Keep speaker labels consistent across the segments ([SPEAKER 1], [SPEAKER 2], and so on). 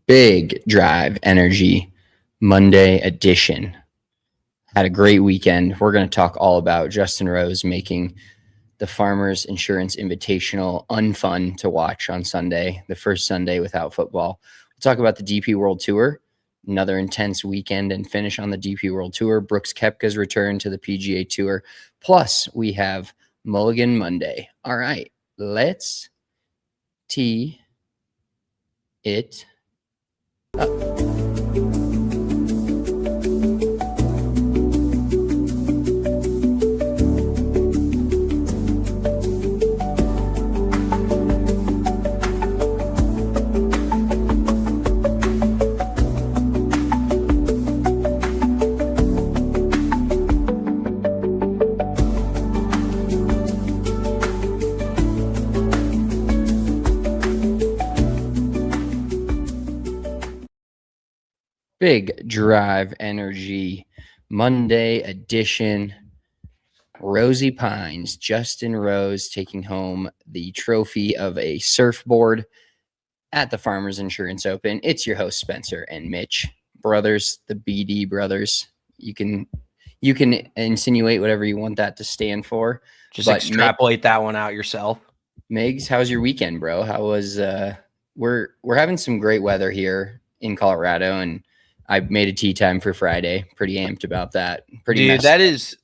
[SPEAKER 1] Big Drive Energy Monday edition. Had a great weekend. We're going to talk all about Justin Rose making the Farmers Insurance Invitational unfun to watch on Sunday, the first Sunday without football. We'll talk about the DP World Tour, another intense weekend and finish on the DP World Tour. Brooks Koepka's return to the PGA Tour. Plus, we have Mulligan Monday. All right, let's tee it up. Big Drive Energy Monday edition. Torrey Pines, Justin Rose taking home the trophy of a surfboard at the Farmers Insurance Open. It's your host, Spencer and Mitch, brothers, the BD brothers. You can insinuate whatever you want that to stand for.
[SPEAKER 2] Just extrapolate that one out yourself.
[SPEAKER 1] Megs, how's your weekend, bro? How was we're having some great weather here in Colorado, and I made a tea time for Friday. Pretty amped about that.
[SPEAKER 2] Dude, that is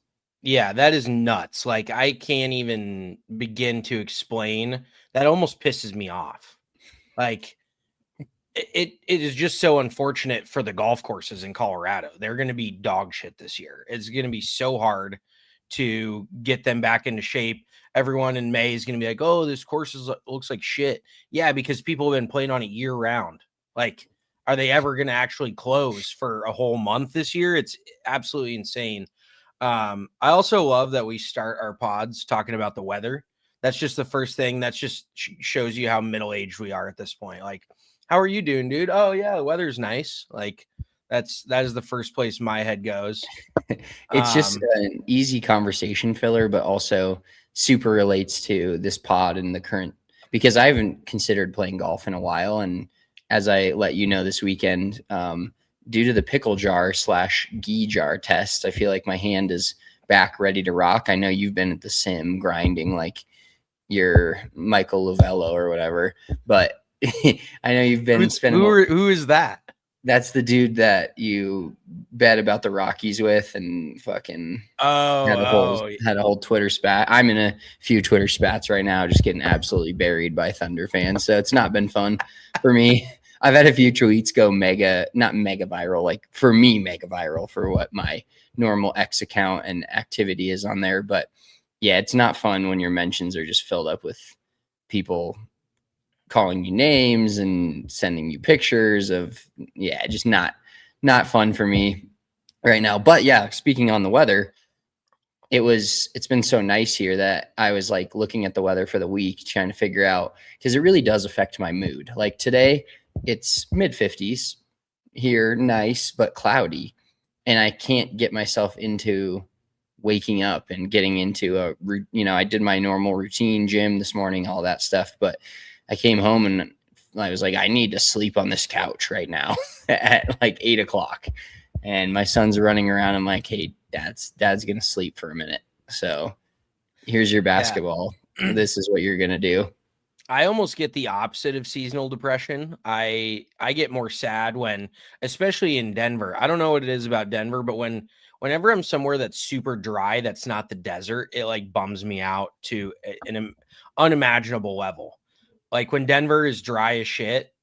[SPEAKER 2] nuts. Like, I can't even begin to explain. That almost pisses me off. Like, it is just so unfortunate for the golf courses in Colorado. They're going to be dog shit this year. It's going to be so hard to get them back into shape. Everyone in May is going to be like, oh, this course looks like shit. Yeah, because people have been playing on it year round. Like, are they ever going to actually close for a whole month this year? It's absolutely insane. I also love that we start our pods talking about the weather. That's just the first thing. That's just shows you how middle-aged we are at this point. Like, how are you doing, dude? Oh yeah, the weather's nice. Like, that is the first place my head goes.
[SPEAKER 1] It's just an easy conversation filler, but also super relates to this pod and the current, because I haven't considered playing golf in a while. And as I let you know this weekend, due to the pickle jar / ghee jar test, I feel like my hand is back ready to rock. I know you've been at the sim grinding like you're Michael Lovello or whatever, but I know you've been spending.
[SPEAKER 2] Who is that?
[SPEAKER 1] That's the dude that you bet about the Rockies with and fucking had a whole Twitter spat. I'm in a few Twitter spats right now, just getting absolutely buried by Thunder fans. So it's not been fun for me. I've had a few tweets go not mega viral, like for me, mega viral for what my normal X account and activity is on there. But yeah, it's not fun when your mentions are just filled up with people calling you names and sending you pictures of, just not fun for me right now. But yeah, speaking on the weather, it's been so nice here that I was like looking at the weather for the week, trying to figure out, because it really does affect my mood. Like today, it's mid-50s here, nice, but cloudy. And I can't get myself into waking up and getting into I did my normal routine, gym this morning, all that stuff. But I came home and I was like, I need to sleep on this couch right now at like 8:00. And my son's running around. I'm like, hey, dad's going to sleep for a minute. So here's your basketball. Yeah. This is what you're going to do.
[SPEAKER 2] I almost get the opposite of seasonal depression. I get more sad when, especially in Denver. I don't know what it is about Denver, but whenever I'm somewhere that's super dry, that's not the desert, it like bums me out to an unimaginable level. Like when Denver is dry as shit,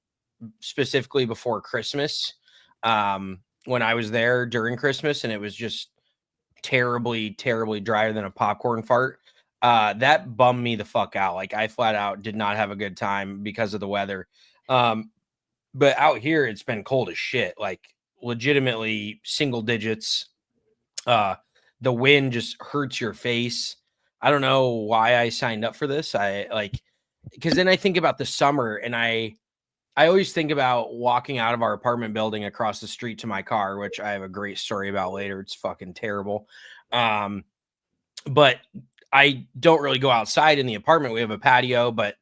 [SPEAKER 2] specifically before Christmas, when I was there during Christmas and it was just terribly, terribly drier than a popcorn fart, that bummed me the fuck out. Like I flat out did not have a good time because of the weather. But out here, it's been cold as shit, like legitimately single digits. The wind just hurts your face. I don't know why I signed up for this. Because then I think about the summer and I always think about walking out of our apartment building across the street to my car, which I have a great story about later. It's fucking terrible. But I don't really go outside in the apartment. We have a patio, but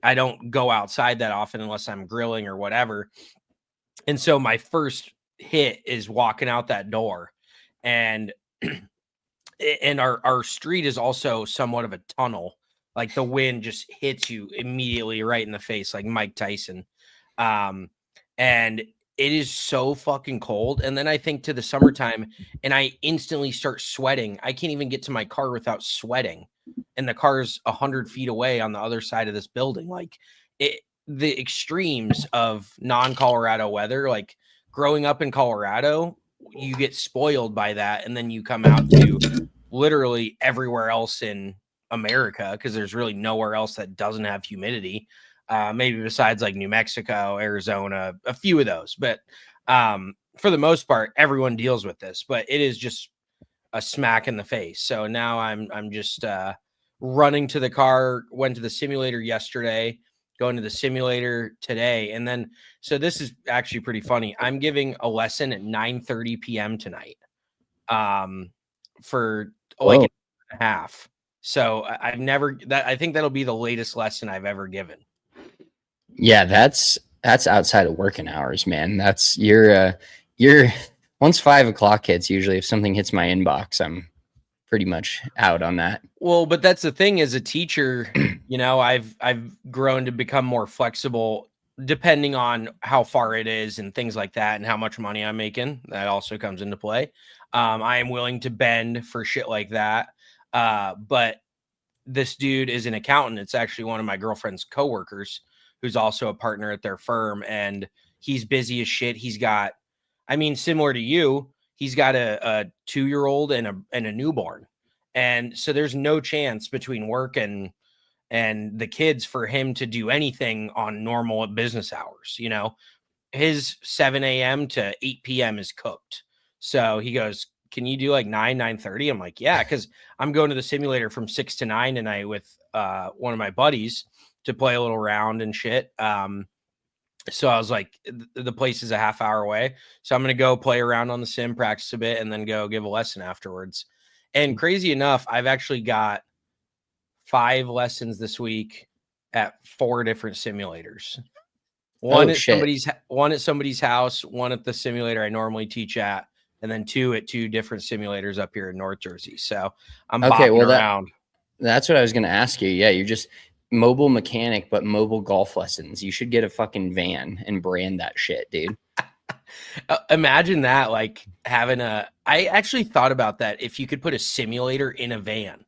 [SPEAKER 2] I don't go outside that often unless I'm grilling or whatever. And so my first hit is walking out that door, and our street is also somewhat of a tunnel. Like the wind just hits you immediately right in the face, like Mike Tyson. And it is so fucking cold. And then I think to the summertime, and I instantly start sweating. I can't even get to my car without sweating. And the car's 100 feet away on the other side of this building. Like the extremes of non-Colorado weather, like growing up in Colorado, you get spoiled by that. And then you come out to literally everywhere else in America, because there's really nowhere else that doesn't have humidity. Maybe besides like New Mexico, Arizona, a few of those. But for the most part, everyone deals with this. But it is just a smack in the face. So now I'm just running to the car. Went to the simulator yesterday. Going to the simulator today. And then, so this is actually pretty funny. I'm giving a lesson at 9:30 p.m. tonight. For like an hour and a half. So I've never that I think that'll be the latest lesson I've ever given.
[SPEAKER 1] Yeah, that's outside of working hours, man. That's you're once 5 o'clock hits, usually if something hits my inbox, I'm pretty much out on that.
[SPEAKER 2] Well, but that's the thing, as a teacher, you know, I've grown to become more flexible depending on how far it is and things like that, and how much money I'm making. That also comes into play. I am willing to bend for shit like that. But this dude is an accountant. It's actually one of my girlfriend's coworkers who's also a partner at their firm, and he's busy as shit. He's got, I mean, similar to you, he's got a 2-year-old and a newborn. And so there's no chance between work and the kids for him to do anything on normal business hours. You know, his 7 a.m. to 8 p.m. is cooked. So he goes, can you do like 9:30? I'm like, yeah, because I'm going to the simulator from 6 to 9 tonight with one of my buddies to play a little round and shit. So I was like, the place is a half hour away. So I'm going to go play around on the sim, practice a bit, and then go give a lesson afterwards. And crazy enough, I've actually got 5 lessons this week at 4 different simulators. One at somebody's house, one at the simulator I normally teach at, and then 2 at 2 different simulators up here in North Jersey. So I'm bopping around.
[SPEAKER 1] That's what I was going to ask you. Yeah, you're just mobile mechanic, but mobile golf lessons. You should get a fucking van and brand that shit, dude.
[SPEAKER 2] Imagine that, like having I actually thought about that. If you could put a simulator in a van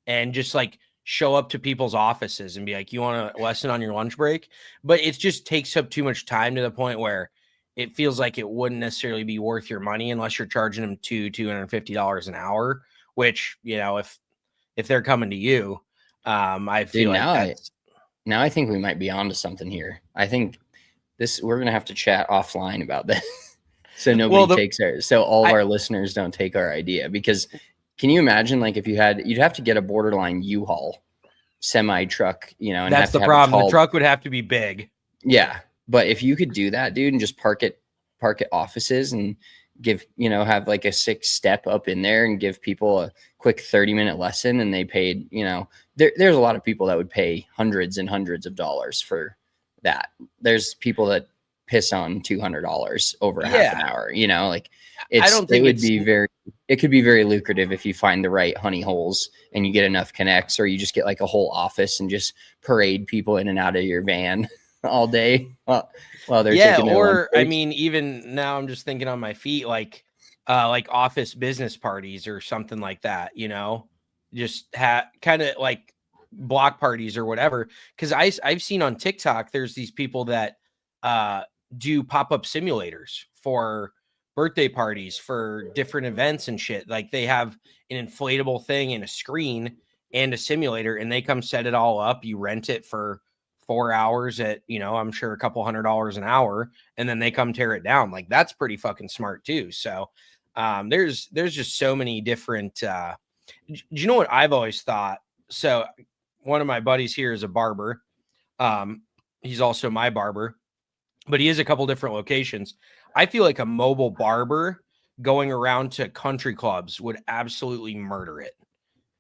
[SPEAKER 2] and just like show up to people's offices and be like, you want a lesson on your lunch break? But it just takes up too much time to the point where it feels like it wouldn't necessarily be worth your money unless you're charging them $250 an hour, which, you know, if they're coming to you, I feel like
[SPEAKER 1] now I think we might be onto something here. I think we're going to have to chat offline about this. So all of our listeners don't take our idea, because can you imagine, like, if you'd have to get a borderline U-Haul semi truck, you know, and
[SPEAKER 2] that's the problem. The truck would have to be big.
[SPEAKER 1] Yeah. But if you could do that, dude, and just park at offices and give, you know, have like a 6-step up in there and give people a quick 30-minute lesson, and they paid, you know, there's a lot of people that would pay hundreds and hundreds of dollars for that. There's people that piss on $200 over half an hour, you know, like it could be very lucrative if you find the right honey holes and you get enough connects, or you just get like a whole office and just parade people in and out of your van all day while they're taking their lunch break.
[SPEAKER 2] I mean, even now I'm just thinking on my feet, like office business parties or something like that, you know, just kind of like block parties or whatever. Cause I've seen on TikTok, there's these people that do pop-up simulators for birthday parties, for different events and shit. Like they have an inflatable thing and a screen and a simulator, and they come set it all up. You rent it for 4 hours at, you know, I'm sure a couple $100 an hour, and then they come tear it down. Like that's pretty fucking smart too. So there's just so many different do you know what I've always thought? So one of my buddies here is a barber. He's also my barber, but he has a couple different locations. I feel like a mobile barber going around to country clubs would absolutely murder it.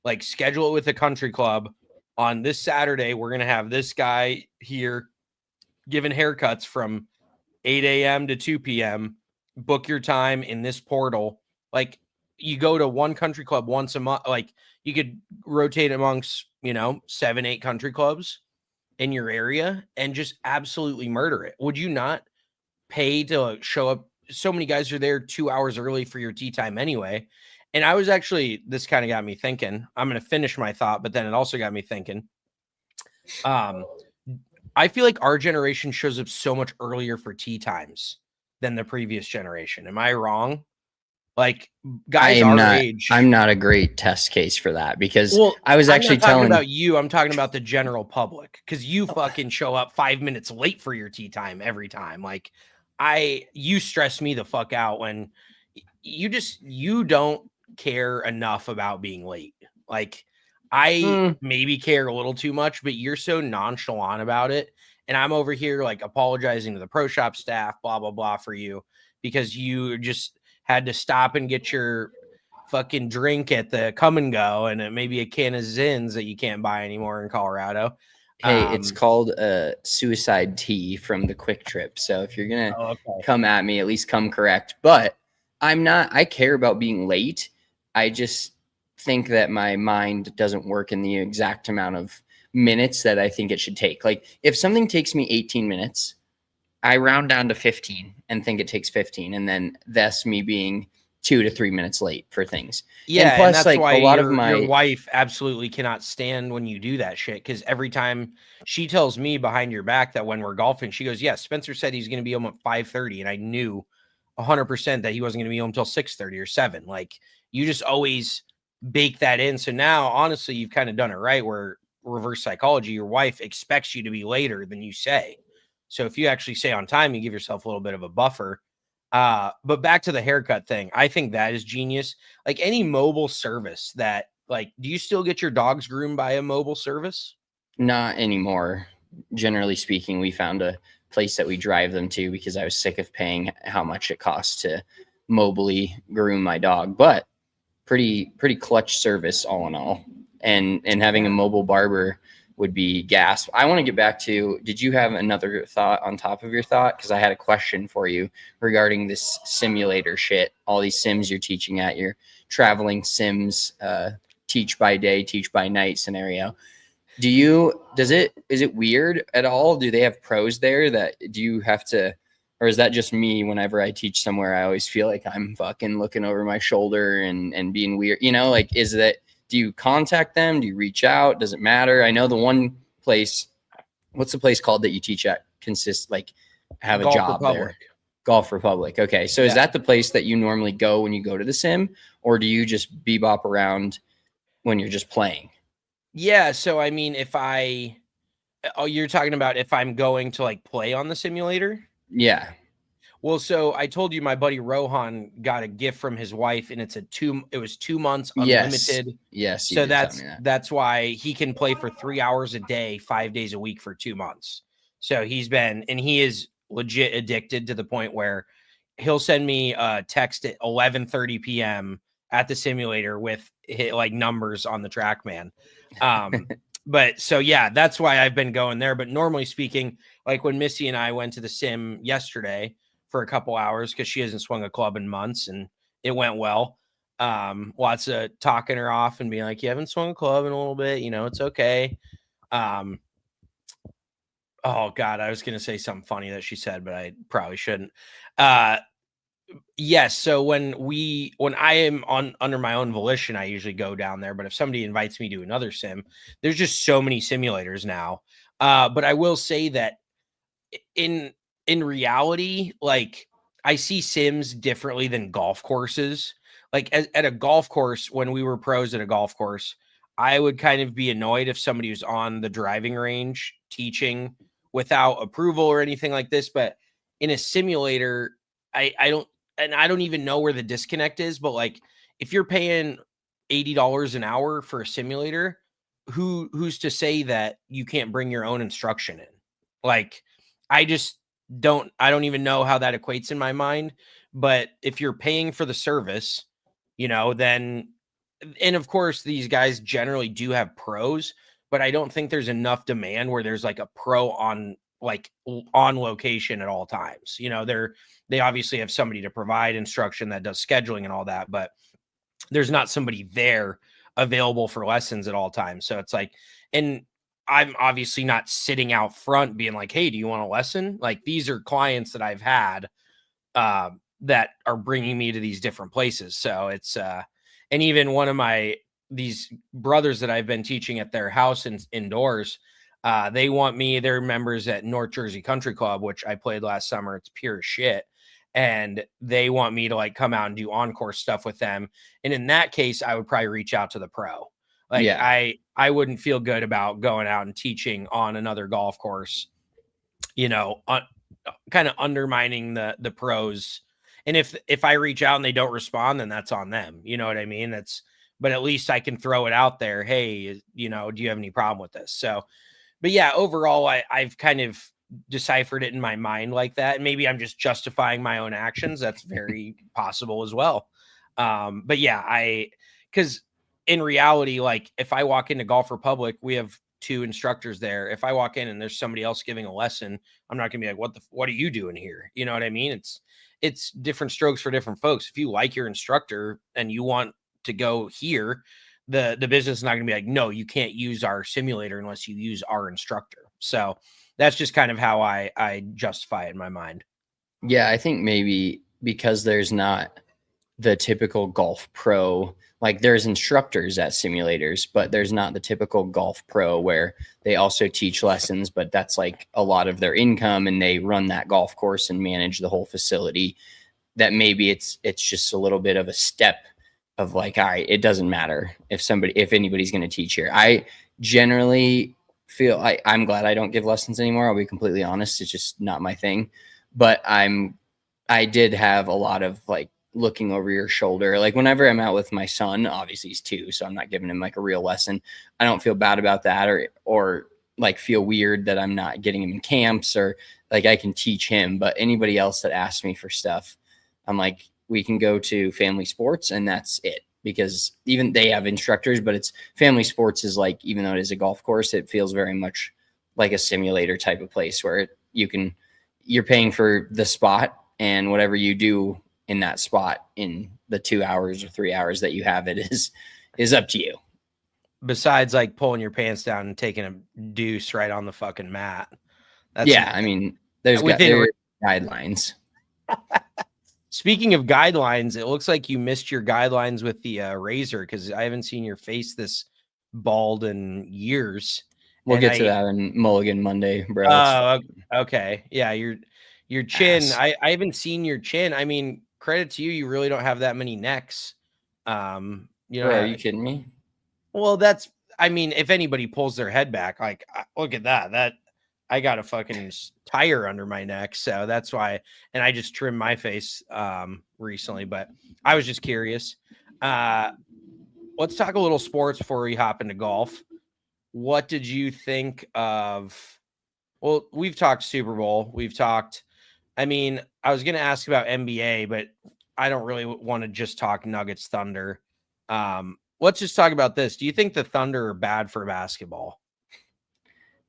[SPEAKER 2] Like schedule it with a country club. On this Saturday, we're going to have this guy here giving haircuts from 8 a.m. to 2 p.m. Book your time in this portal. Like, you go to one country club once a month. Like, you could rotate amongst, 7, 8 country clubs in your area and just absolutely murder it. Would you not pay to show up? So many guys are there 2 hours early for your tee time anyway. And I was actually, this kind of got me thinking. I'm going to finish my thought, but then it also got me thinking. I feel like our generation shows up so much earlier for tee times than the previous generation. Am I wrong? Like, guys our age.
[SPEAKER 1] I'm not a great test case for that, because I was
[SPEAKER 2] I'm
[SPEAKER 1] actually
[SPEAKER 2] not talking
[SPEAKER 1] telling
[SPEAKER 2] about you. I'm talking about the general public, because you fucking show up 5 minutes late for your tee time every time. Like, you stress me the fuck out when you don't care enough about being late. Like, I maybe care a little too much, but you're so nonchalant about it. And I'm over here like apologizing to the pro shop staff, blah, blah, blah, for you, because you just had to stop and get your fucking drink at the Come and Go, and maybe a can of Zins that you can't buy anymore in Colorado.
[SPEAKER 1] Hey, it's called a suicide tea from the Quick Trip. So if you're going to come at me, at least come correct. But I care about being late. I just think that my mind doesn't work in the exact amount of minutes that I think it should take. Like, if something takes me 18 minutes, I round down to 15 and think it takes 15. And then that's me being 2 to 3 minutes late for things.
[SPEAKER 2] Yeah, and plus, and that's like why a lot of your wife absolutely cannot stand when you do that shit, because every time she tells me behind your back that when we're golfing, she goes, "Yeah, Spencer said he's going to be home at 5:30," and I knew 100% that he wasn't going to be home until 6:30 or 7. Like, you just always bake that in. So now, honestly, you've kind of done it right. Where reverse psychology, your wife expects you to be later than you say. So if you actually say on time, you give yourself a little bit of a buffer. But back to the haircut thing, I think that is genius. Like, any mobile service that, like, do you still get your dogs groomed by a mobile service?
[SPEAKER 1] Not anymore. Generally speaking, we found a place that we drive them to, because I was sick of paying how much it costs to mobily groom my dog. But pretty clutch service all in all. And having a mobile barber would be gas. I want to get back to, did you have another thought on top of your thought? Because I had a question for you regarding this simulator shit, all these sims you're teaching at your traveling sims, teach by day, teach by night scenario. Is it weird at all? Do they have pros there that do you have to, or is that just me? Whenever I teach somewhere, I always feel like I'm fucking looking over my shoulder and being weird, like, do you contact them? Do you reach out? Does it matter? I know the one place, what's the place called that you teach at, have a job there? Golf Republic. Okay. So is that the place that you normally go when you go to the sim, or do you just bebop around when you're just playing?
[SPEAKER 2] Yeah. So, I mean, you're talking about if I'm going to like play on the simulator?
[SPEAKER 1] Yeah.
[SPEAKER 2] Well, so I told you my buddy Rohan got a gift from his wife, and it was 2 months unlimited.
[SPEAKER 1] Yes.
[SPEAKER 2] So that's why he can play for 3 hours a day, 5 days a week for 2 months. So he is legit addicted to the point where he'll send me a text at 11:30 p.m. at the simulator with like numbers on the TrackMan. But so, yeah, that's why I've been going there. But normally speaking, like when Missy and I went to the sim yesterday for a couple hours, because she hasn't swung a club in months, and it went well. Lots of talking her off and being like, "You haven't swung a club in a little bit, it's okay." Oh God, I was going to say something funny that she said, but I probably shouldn't. Yes. So when I am under my own volition, I usually go down there. But if somebody invites me to another sim, there's just so many simulators now. But I will say that in reality, like, I see sims differently than golf courses. Like, at a golf course, when we were pros at a golf course, I would kind of be annoyed if somebody was on the driving range teaching without approval or anything like this. But in a simulator, I don't even know where the disconnect is. But like, if you're paying $80 an hour for a simulator, who's to say that you can't bring your own instruction in? Like, I don't even know how that equates in my mind. But if you're paying for the service, then, and of course these guys generally do have pros, but I don't think there's enough demand where there's like a pro on like on location at all times. You know, they obviously have somebody to provide instruction that does scheduling and all that, but there's not somebody there available for lessons at all times. So it's like, and I'm obviously not sitting out front being like, hey, do you want a lesson? Like, these are clients that I've had that are bringing me to these different places. So it's, and even one of these brothers that I've been teaching at their house indoors, they want me, they're members at North Jersey Country Club, which I played last summer. It's pure shit. And they want me to like come out and do encore stuff with them. And in that case, I would probably reach out to the pro. Like, yeah. I wouldn't feel good about going out and teaching on another golf course, you know, kind of undermining the pros. And if I reach out and they don't respond, then that's on them. You know what I mean? But at least I can throw it out there. Hey, you know, do you have any problem with this? So, but yeah, overall, I've kind of deciphered it in my mind like that. And maybe I'm just justifying my own actions. That's very possible as well. But yeah, because in reality, like if I walk into Golf Republic, we have 2 instructors there. If I walk in and there's somebody else giving a lesson, I'm not gonna be like, what are you doing here? You know what I mean? It's different strokes for different folks. If you like your instructor and you want to go here, the business is not gonna be like, no, you can't use our simulator unless you use our instructor. So that's just kind of how I justify it in my mind.
[SPEAKER 1] Yeah, I think maybe because there's not the typical golf pro, like there's instructors at simulators, but there's not the typical golf pro where they also teach lessons, but that's like a lot of their income and they run that golf course and manage the whole facility. That maybe it's just a little bit of a step of like, all right, it doesn't matter if anybody's going to teach here. I generally feel I'm glad I don't give lessons anymore. I'll be completely honest. It's just not my thing, but I did have a lot of like looking over your shoulder. Like whenever I'm out with my son, obviously he's 2, so I'm not giving him like a real lesson. I don't feel bad about that or like feel weird that I'm not getting him in camps or like I can teach him, but anybody else that asks me for stuff, I'm like, we can go to family sports and that's it. Because even they have instructors, but it's family sports is like, even though it is a golf course, it feels very much like a simulator type of place where you're paying for the spot and whatever you do in that spot in the 2 hours or 3 hours that you have it is up to you.
[SPEAKER 2] Besides like pulling your pants down and taking a deuce right on the fucking mat.
[SPEAKER 1] I mean, there's guidelines.
[SPEAKER 2] Speaking of guidelines, it looks like you missed your guidelines with the razor because I haven't seen your face this bald in years.
[SPEAKER 1] We'll get to that on Mulligan Monday, bro.
[SPEAKER 2] Oh, okay. Yeah, your chin. I haven't seen your chin. I mean, credit to you, you really don't have that many necks. You know,
[SPEAKER 1] bro, are you kidding me?
[SPEAKER 2] Well, I mean, if anybody pulls their head back, like look at that. I got a fucking tire under my neck. So that's why. And I just trimmed my face recently, but I was just curious. Let's talk a little sports before we hop into golf. What did you think of? Well, we've talked Super Bowl. I mean, I was going to ask about NBA, but I don't really want to just talk Nuggets Thunder. Let's just talk about this. Do you think the Thunder are bad for basketball?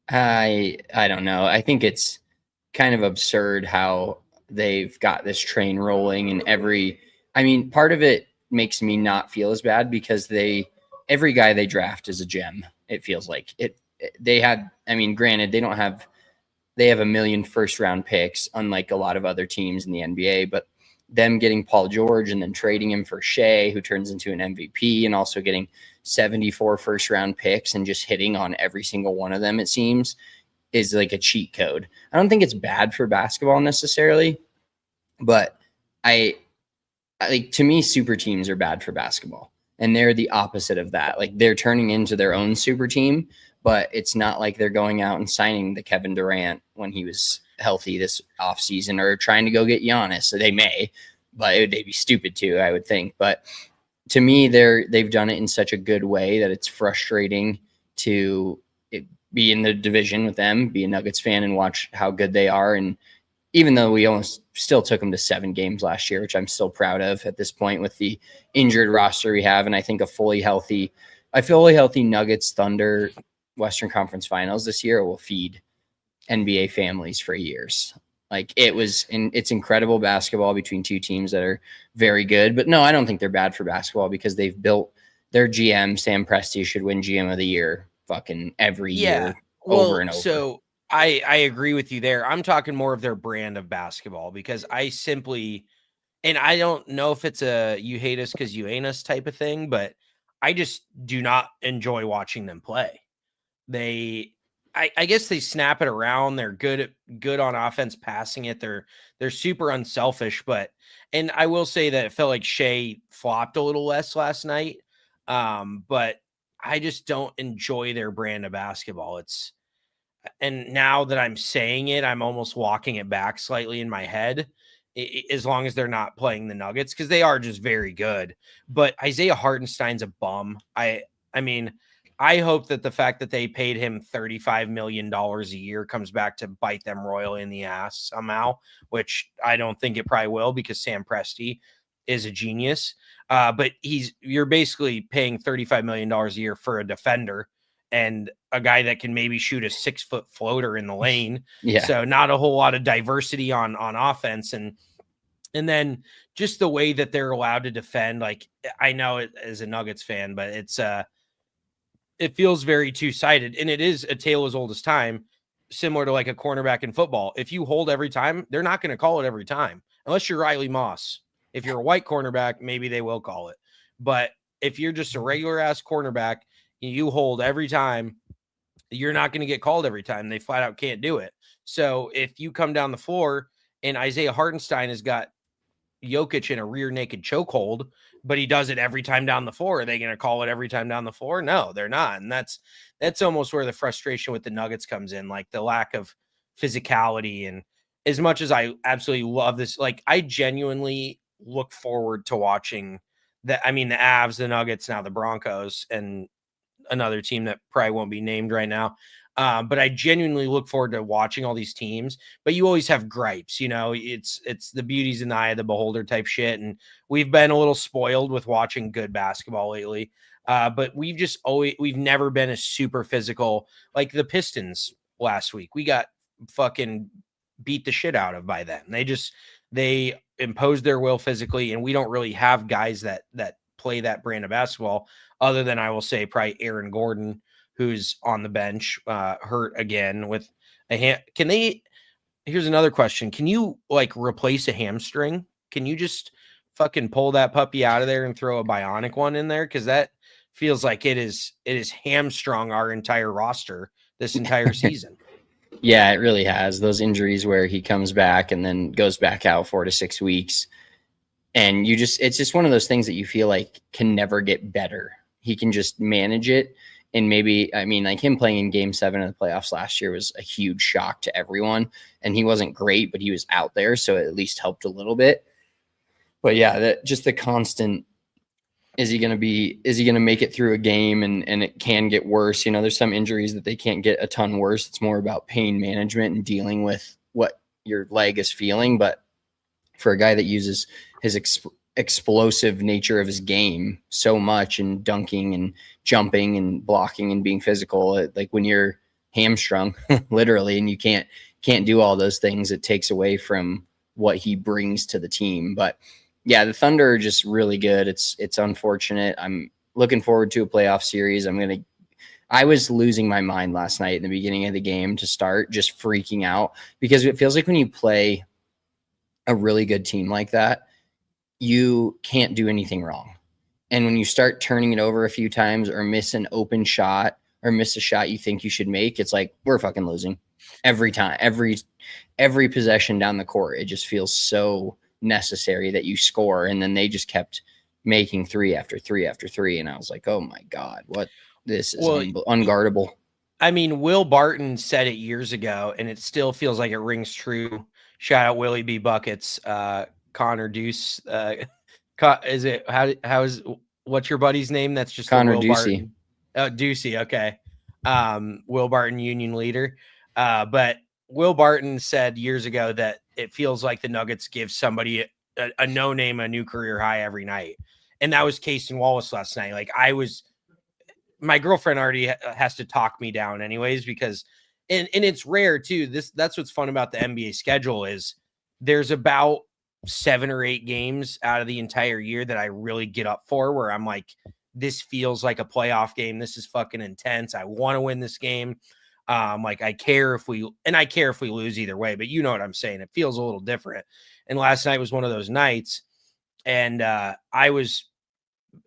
[SPEAKER 1] I don't know. I think it's kind of absurd how they've got this train rolling and part of it makes me not feel as bad because every guy they draft is a gem. It feels like granted they have a million first round picks, unlike a lot of other teams in the NBA, but them getting Paul George and then trading him for Shea, who turns into an MVP, and also getting 74 first round picks and just hitting on every single one of them, it seems, is like a cheat code. I don't think it's bad for basketball necessarily, but to me, super teams are bad for basketball. And they're the opposite of that. Like they're turning into their own super team, but it's not like they're going out and signing the Kevin Durant when he was healthy this offseason or trying to go get Giannis. So they may, but they'd be stupid too, I would think. But to me, they've done it in such a good way that it's frustrating to be in the division with them, be a Nuggets fan and watch how good they are. And even though we almost still took them to 7 games last year, which I'm still proud of at this point with the injured roster we have. And I think a fully healthy Nuggets Thunder Western Conference Finals this year will feed NBA families for years. Like it's incredible basketball between two teams that are very good. But no, I don't think they're bad for basketball because they've built their GM, Sam Presti, should win GM of the year fucking every year over and over.
[SPEAKER 2] So I agree with you there. I'm talking more of their brand of basketball because I simply, and I don't know if it's a you hate us because you ain't us type of thing, but I just do not enjoy watching them play. I guess they snap it around. They're good on offense, passing it. They're super unselfish, and I will say that it felt like Shea flopped a little less last night. But I just don't enjoy their brand of basketball. And now that I'm saying it, I'm almost walking it back slightly in my head, as long as they're not playing the Nuggets, because they are just very good. But Isaiah Hartenstein's a bum. I mean, I hope that the fact that they paid him $35 million a year comes back to bite them royally in the ass somehow, which I don't think it probably will because Sam Presti is a genius. But you're basically paying $35 million a year for a defender and a guy that can maybe shoot a 6-foot floater in the lane.
[SPEAKER 1] Yeah.
[SPEAKER 2] So not a whole lot of diversity on offense. And then just the way that they're allowed to defend, like I know it as a Nuggets fan, but it feels very two-sided, and it is a tale as old as time, similar to like a cornerback in football. If you hold every time, they're not going to call it every time, unless you're Riley Moss. If you're a white cornerback, maybe they will call it. But if you're just a regular-ass cornerback, you hold every time, you're not going to get called every time. They flat out can't do it. So if you come down the floor and Isaiah Hartenstein has got Jokic in a rear naked chokehold, but he does it every time down the floor, are they going to call it every time down the floor? No, they're not. And that's almost where the frustration with the Nuggets comes in, like the lack of physicality. And as much as I absolutely love this, like I genuinely look forward to watching the Avs, the Nuggets, now the Broncos, and another team that probably won't be named right now. But I genuinely look forward to watching all these teams, but you always have gripes, it's the beauty's in the eye of the beholder type shit. And we've been a little spoiled with watching good basketball lately. But we've never been a super physical, like the Pistons last week. We got fucking beat the shit out of by them. They imposed their will physically, and we don't really have guys that play that brand of basketball other than, I will say, probably Aaron Gordon, who's on the bench, hurt again with a hand. Here's another question. Can you like replace a hamstring? Can you just fucking pull that puppy out of there and throw a bionic one in there? Cause that feels like it is hamstrung our entire roster this entire season.
[SPEAKER 1] Yeah, it really has. Those injuries where he comes back and then goes back out 4 to 6 weeks. And it's just one of those things that you feel like can never get better. He can just manage it. And maybe, like him playing in Game 7 of the playoffs last year was a huge shock to everyone. And he wasn't great, but he was out there, so it at least helped a little bit. But yeah, just the constant, is he going to make it through a game? And it can get worse. There's some injuries that they can't get a ton worse. It's more about pain management and dealing with what your leg is feeling. But for a guy that uses his explosive nature of his game so much, and dunking and jumping and blocking and being physical, like when you're hamstrung literally and you can't do all those things, it takes away from what he brings to the team. But yeah, the Thunder are just really good. It's unfortunate. I'm looking forward to a playoff series. I was losing my mind last night in the beginning of the game to start, just freaking out, because it feels like when you play a really good team like that, you can't do anything wrong. And when you start turning it over a few times or miss an open shot or miss a shot you think you should make, it's like, we're fucking losing every time, every possession down the court. It just feels so necessary that you score. And then they just kept making 3 after 3 after 3. And I was like, oh my God, this is unguardable.
[SPEAKER 2] Will Barton said it years ago, and it still feels like it rings true. Shout out Willie B. Buckets, Connor Deuce. Is it what's your buddy's name? That's just
[SPEAKER 1] Connor Ducey.
[SPEAKER 2] Oh, Ducey. Okay. Will Barton, union leader. But Will Barton said years ago that it feels like the Nuggets give somebody a no name a new career high every night. And that was Casey Wallace last night. Like my girlfriend already has to talk me down anyways, because and it's rare too. That's what's fun about the NBA schedule is there's about 7 or 8 games out of the entire year that I really get up for, where I'm like, this feels like a playoff game. This is fucking intense. I want to win this game. Like I care if we lose either way, but you know what I'm saying? It feels a little different. And last night was one of those nights, and I was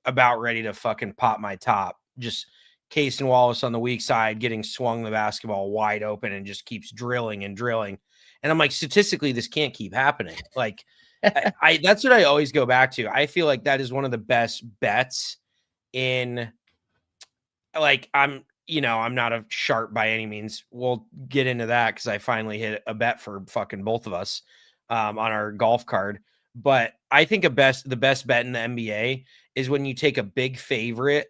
[SPEAKER 2] about ready to fucking pop my top. Just Case and Wallace on the weak side getting swung the basketball wide open and just keeps drilling and drilling. And I'm like, statistically, this can't keep happening. Like, I that's what I always go back to. I feel like that is one of the best bets in, like, I'm not a sharp by any means. We'll get into that because I finally hit a bet for fucking both of us on our golf card. But I think the best bet in the NBA is when you take a big favorite,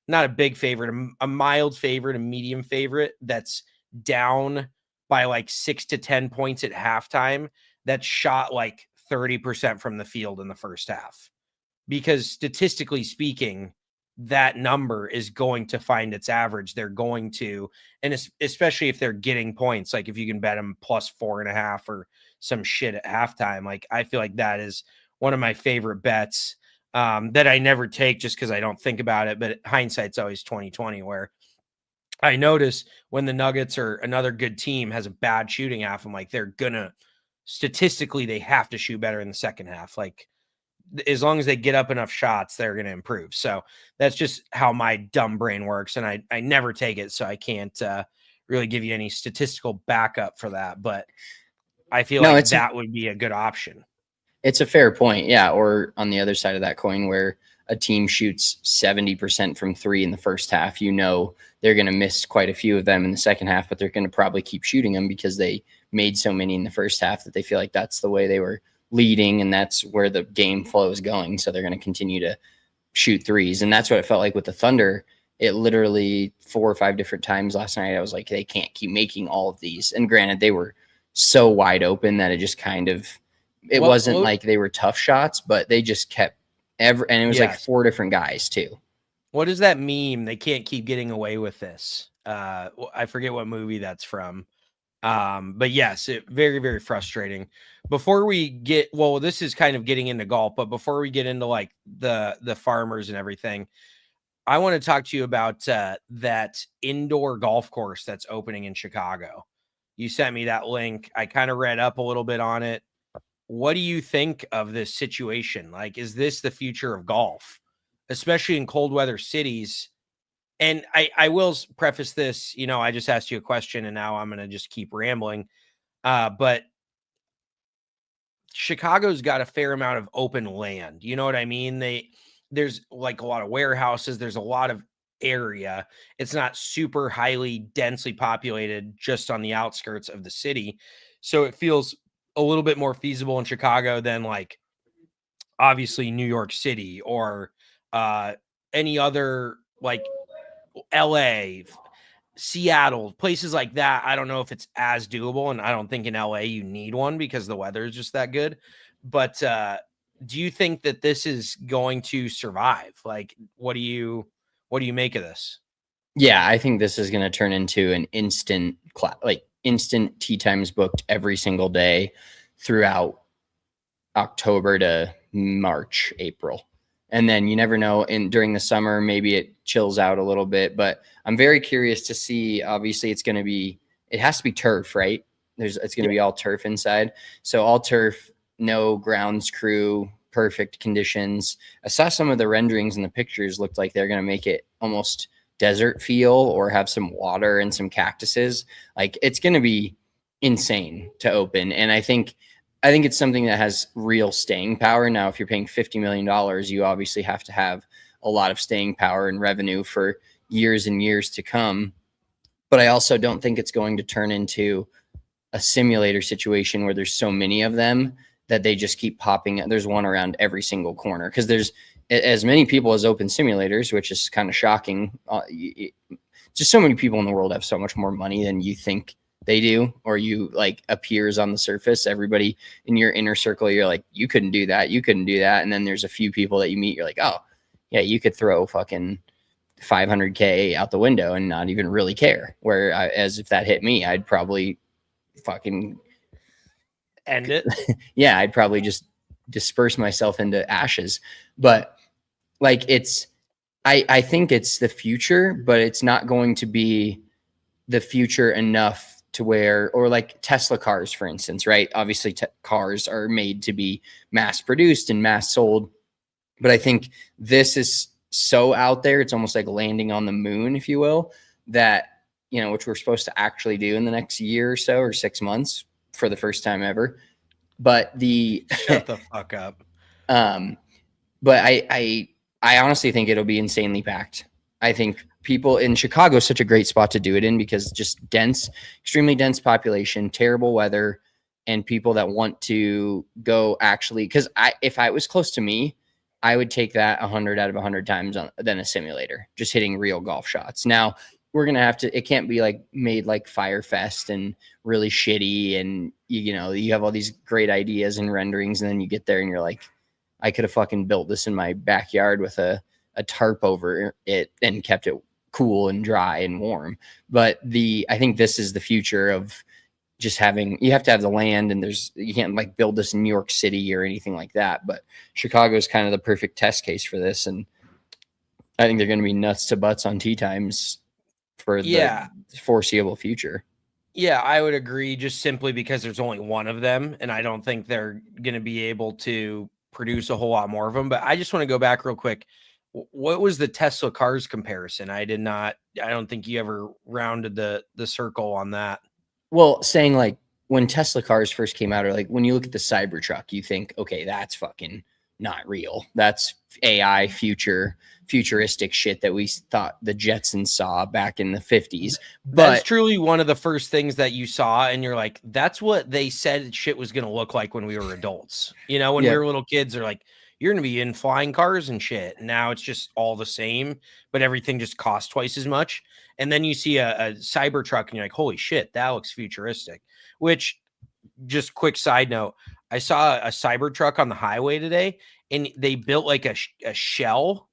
[SPEAKER 2] not a big favorite, a mild favorite, a medium favorite that's down by like 6 to 10 points at halftime, that's shot like 30% from the field in the first half. Because statistically speaking, that number is going to find its average. They're going to, and especially if they're getting points, like if you can bet them plus 4.5 or some shit at halftime, like I feel like that is one of my favorite bets that I never take just because I don't think about it. But hindsight's always 2020, where I notice when the Nuggets or another good team has a bad shooting half, I'm like, they're gonna statistically they have to shoot better in the second half. Like, as long as they get up enough shots, they're going to improve. So that's just how my dumb brain works. And I never take it. So I can't really give you any statistical backup for that, but I feel like that would be a good option.
[SPEAKER 1] It's a fair point. Yeah. Or on the other side of that coin, where a team shoots 70% from 3 in the first half, they're going to miss quite a few of them in the second half, but they're going to probably keep shooting them because they made so many in the first half that they feel like that's the way they were leading and that's where the game flow is going. So they're going to continue to shoot threes. And that's what it felt like with the Thunder. It literally 4 or 5 different times last night, I was like, they can't keep making all of these. And granted, they were so wide open that it just kind of, it wasn't like they were tough shots, but they just kept and it was like 4 different guys too.
[SPEAKER 2] What is that meme? They can't keep getting away with this. I forget what movie that's from. But yes, very, very frustrating. Before we get, this is kind of getting into golf, but before we get into like the farmers and everything, I want to talk to you about that indoor golf course that's opening in Chicago. You sent me that link. I kind of read up a little bit on it. What do you think of this situation? Like, is this the future of golf, especially in cold weather cities? And I will preface this, I just asked you a question and now I'm going to just keep rambling. But Chicago's got a fair amount of open land. You know what I mean? There's like a lot of warehouses. There's a lot of area. It's not super highly densely populated just on the outskirts of the city. So it feels a little bit more feasible in Chicago than like obviously New York City or any other like LA, Seattle, places like that. I don't know if it's as doable, and I don't think in LA you need one because the weather is just that good. But do you think that this is going to survive? Like, what do you make of this?
[SPEAKER 1] Yeah, I think this is going to turn into an instant tee times booked every single day throughout October to March, April. And then you never know, during the summer, maybe it chills out a little bit, but I'm very curious to see. Obviously it has to be turf, right? It's going to be all turf inside. So all turf, no grounds crew, perfect conditions. I saw some of the renderings and the pictures looked like they're going to make it almost desert feel or have some water and some cactuses. Like, it's going to be insane to open. And I think it's something that has real staying power. Now, if you're paying $50 million, you obviously have to have a lot of staying power and revenue for years and years to come. But I also don't think it's going to turn into a simulator situation where there's so many of them that they just keep popping. There's one around every single corner because there's as many people as open simulators, which is kind of shocking. Just so many people in the world have so much more money than you think they do, or you like appears on the surface. Everybody in your inner circle, you're like, you couldn't do that. You couldn't do that. And then there's a few people that you meet. You're like, oh yeah, you could throw fucking 500K out the window and not even really care. Whereas if that hit me, I'd probably fucking
[SPEAKER 2] end it.
[SPEAKER 1] Yeah, I'd probably just disperse myself into ashes. But like I think it's the future, but it's not going to be the future enough to where, or like Tesla cars, for instance, right? Obviously, cars are made to be mass produced and mass sold. But I think this is so out there, it's almost like landing on the moon, if you will, that, which we're supposed to actually do in the next year or so, or 6 months for the first time ever. But
[SPEAKER 2] shut the fuck up.
[SPEAKER 1] But I honestly think it'll be insanely packed. I think people in Chicago is such a great spot to do it in because just extremely dense population, terrible weather, and people that want to go actually. Because if I was close to me, I would take that 100 out of 100 times than a simulator, just hitting real golf shots. Now we're gonna have to. It can't be like made like Firefest and really shitty, and you have all these great ideas and renderings, and then you get there and you're like, I could have fucking built this in my backyard with a tarp over it and kept it cool and dry and warm. But I think this is the future of just you have to have the land, and you can't like build this in New York City or anything like that. But Chicago is kind of the perfect test case for this. And I think they're going to be nuts to butts on tee times for the foreseeable future.
[SPEAKER 2] Yeah, I would agree, just simply because there's only one of them. And I don't think they're going to be able to produce a whole lot more of them. But I just want to go back real quick. What was the Tesla cars comparison? I don't think you ever rounded the circle on that.
[SPEAKER 1] Well, saying like when Tesla cars first came out, or like when you look at the Cybertruck, you think, okay, that's fucking not real. That's AI futuristic shit that we thought the Jetsons saw back in the 50s. But
[SPEAKER 2] that's truly one of the first things that you saw, and you're like, that's what they said shit was going to look like when we were adults. When we were little kids, they're like, you're going to be in flying cars and shit. Now it's just all the same, but everything just costs twice as much. And then you see a Cybertruck and you're like, holy shit, that looks futuristic. Which, just quick side note, I saw a Cybertruck on the highway today, and they built like a shell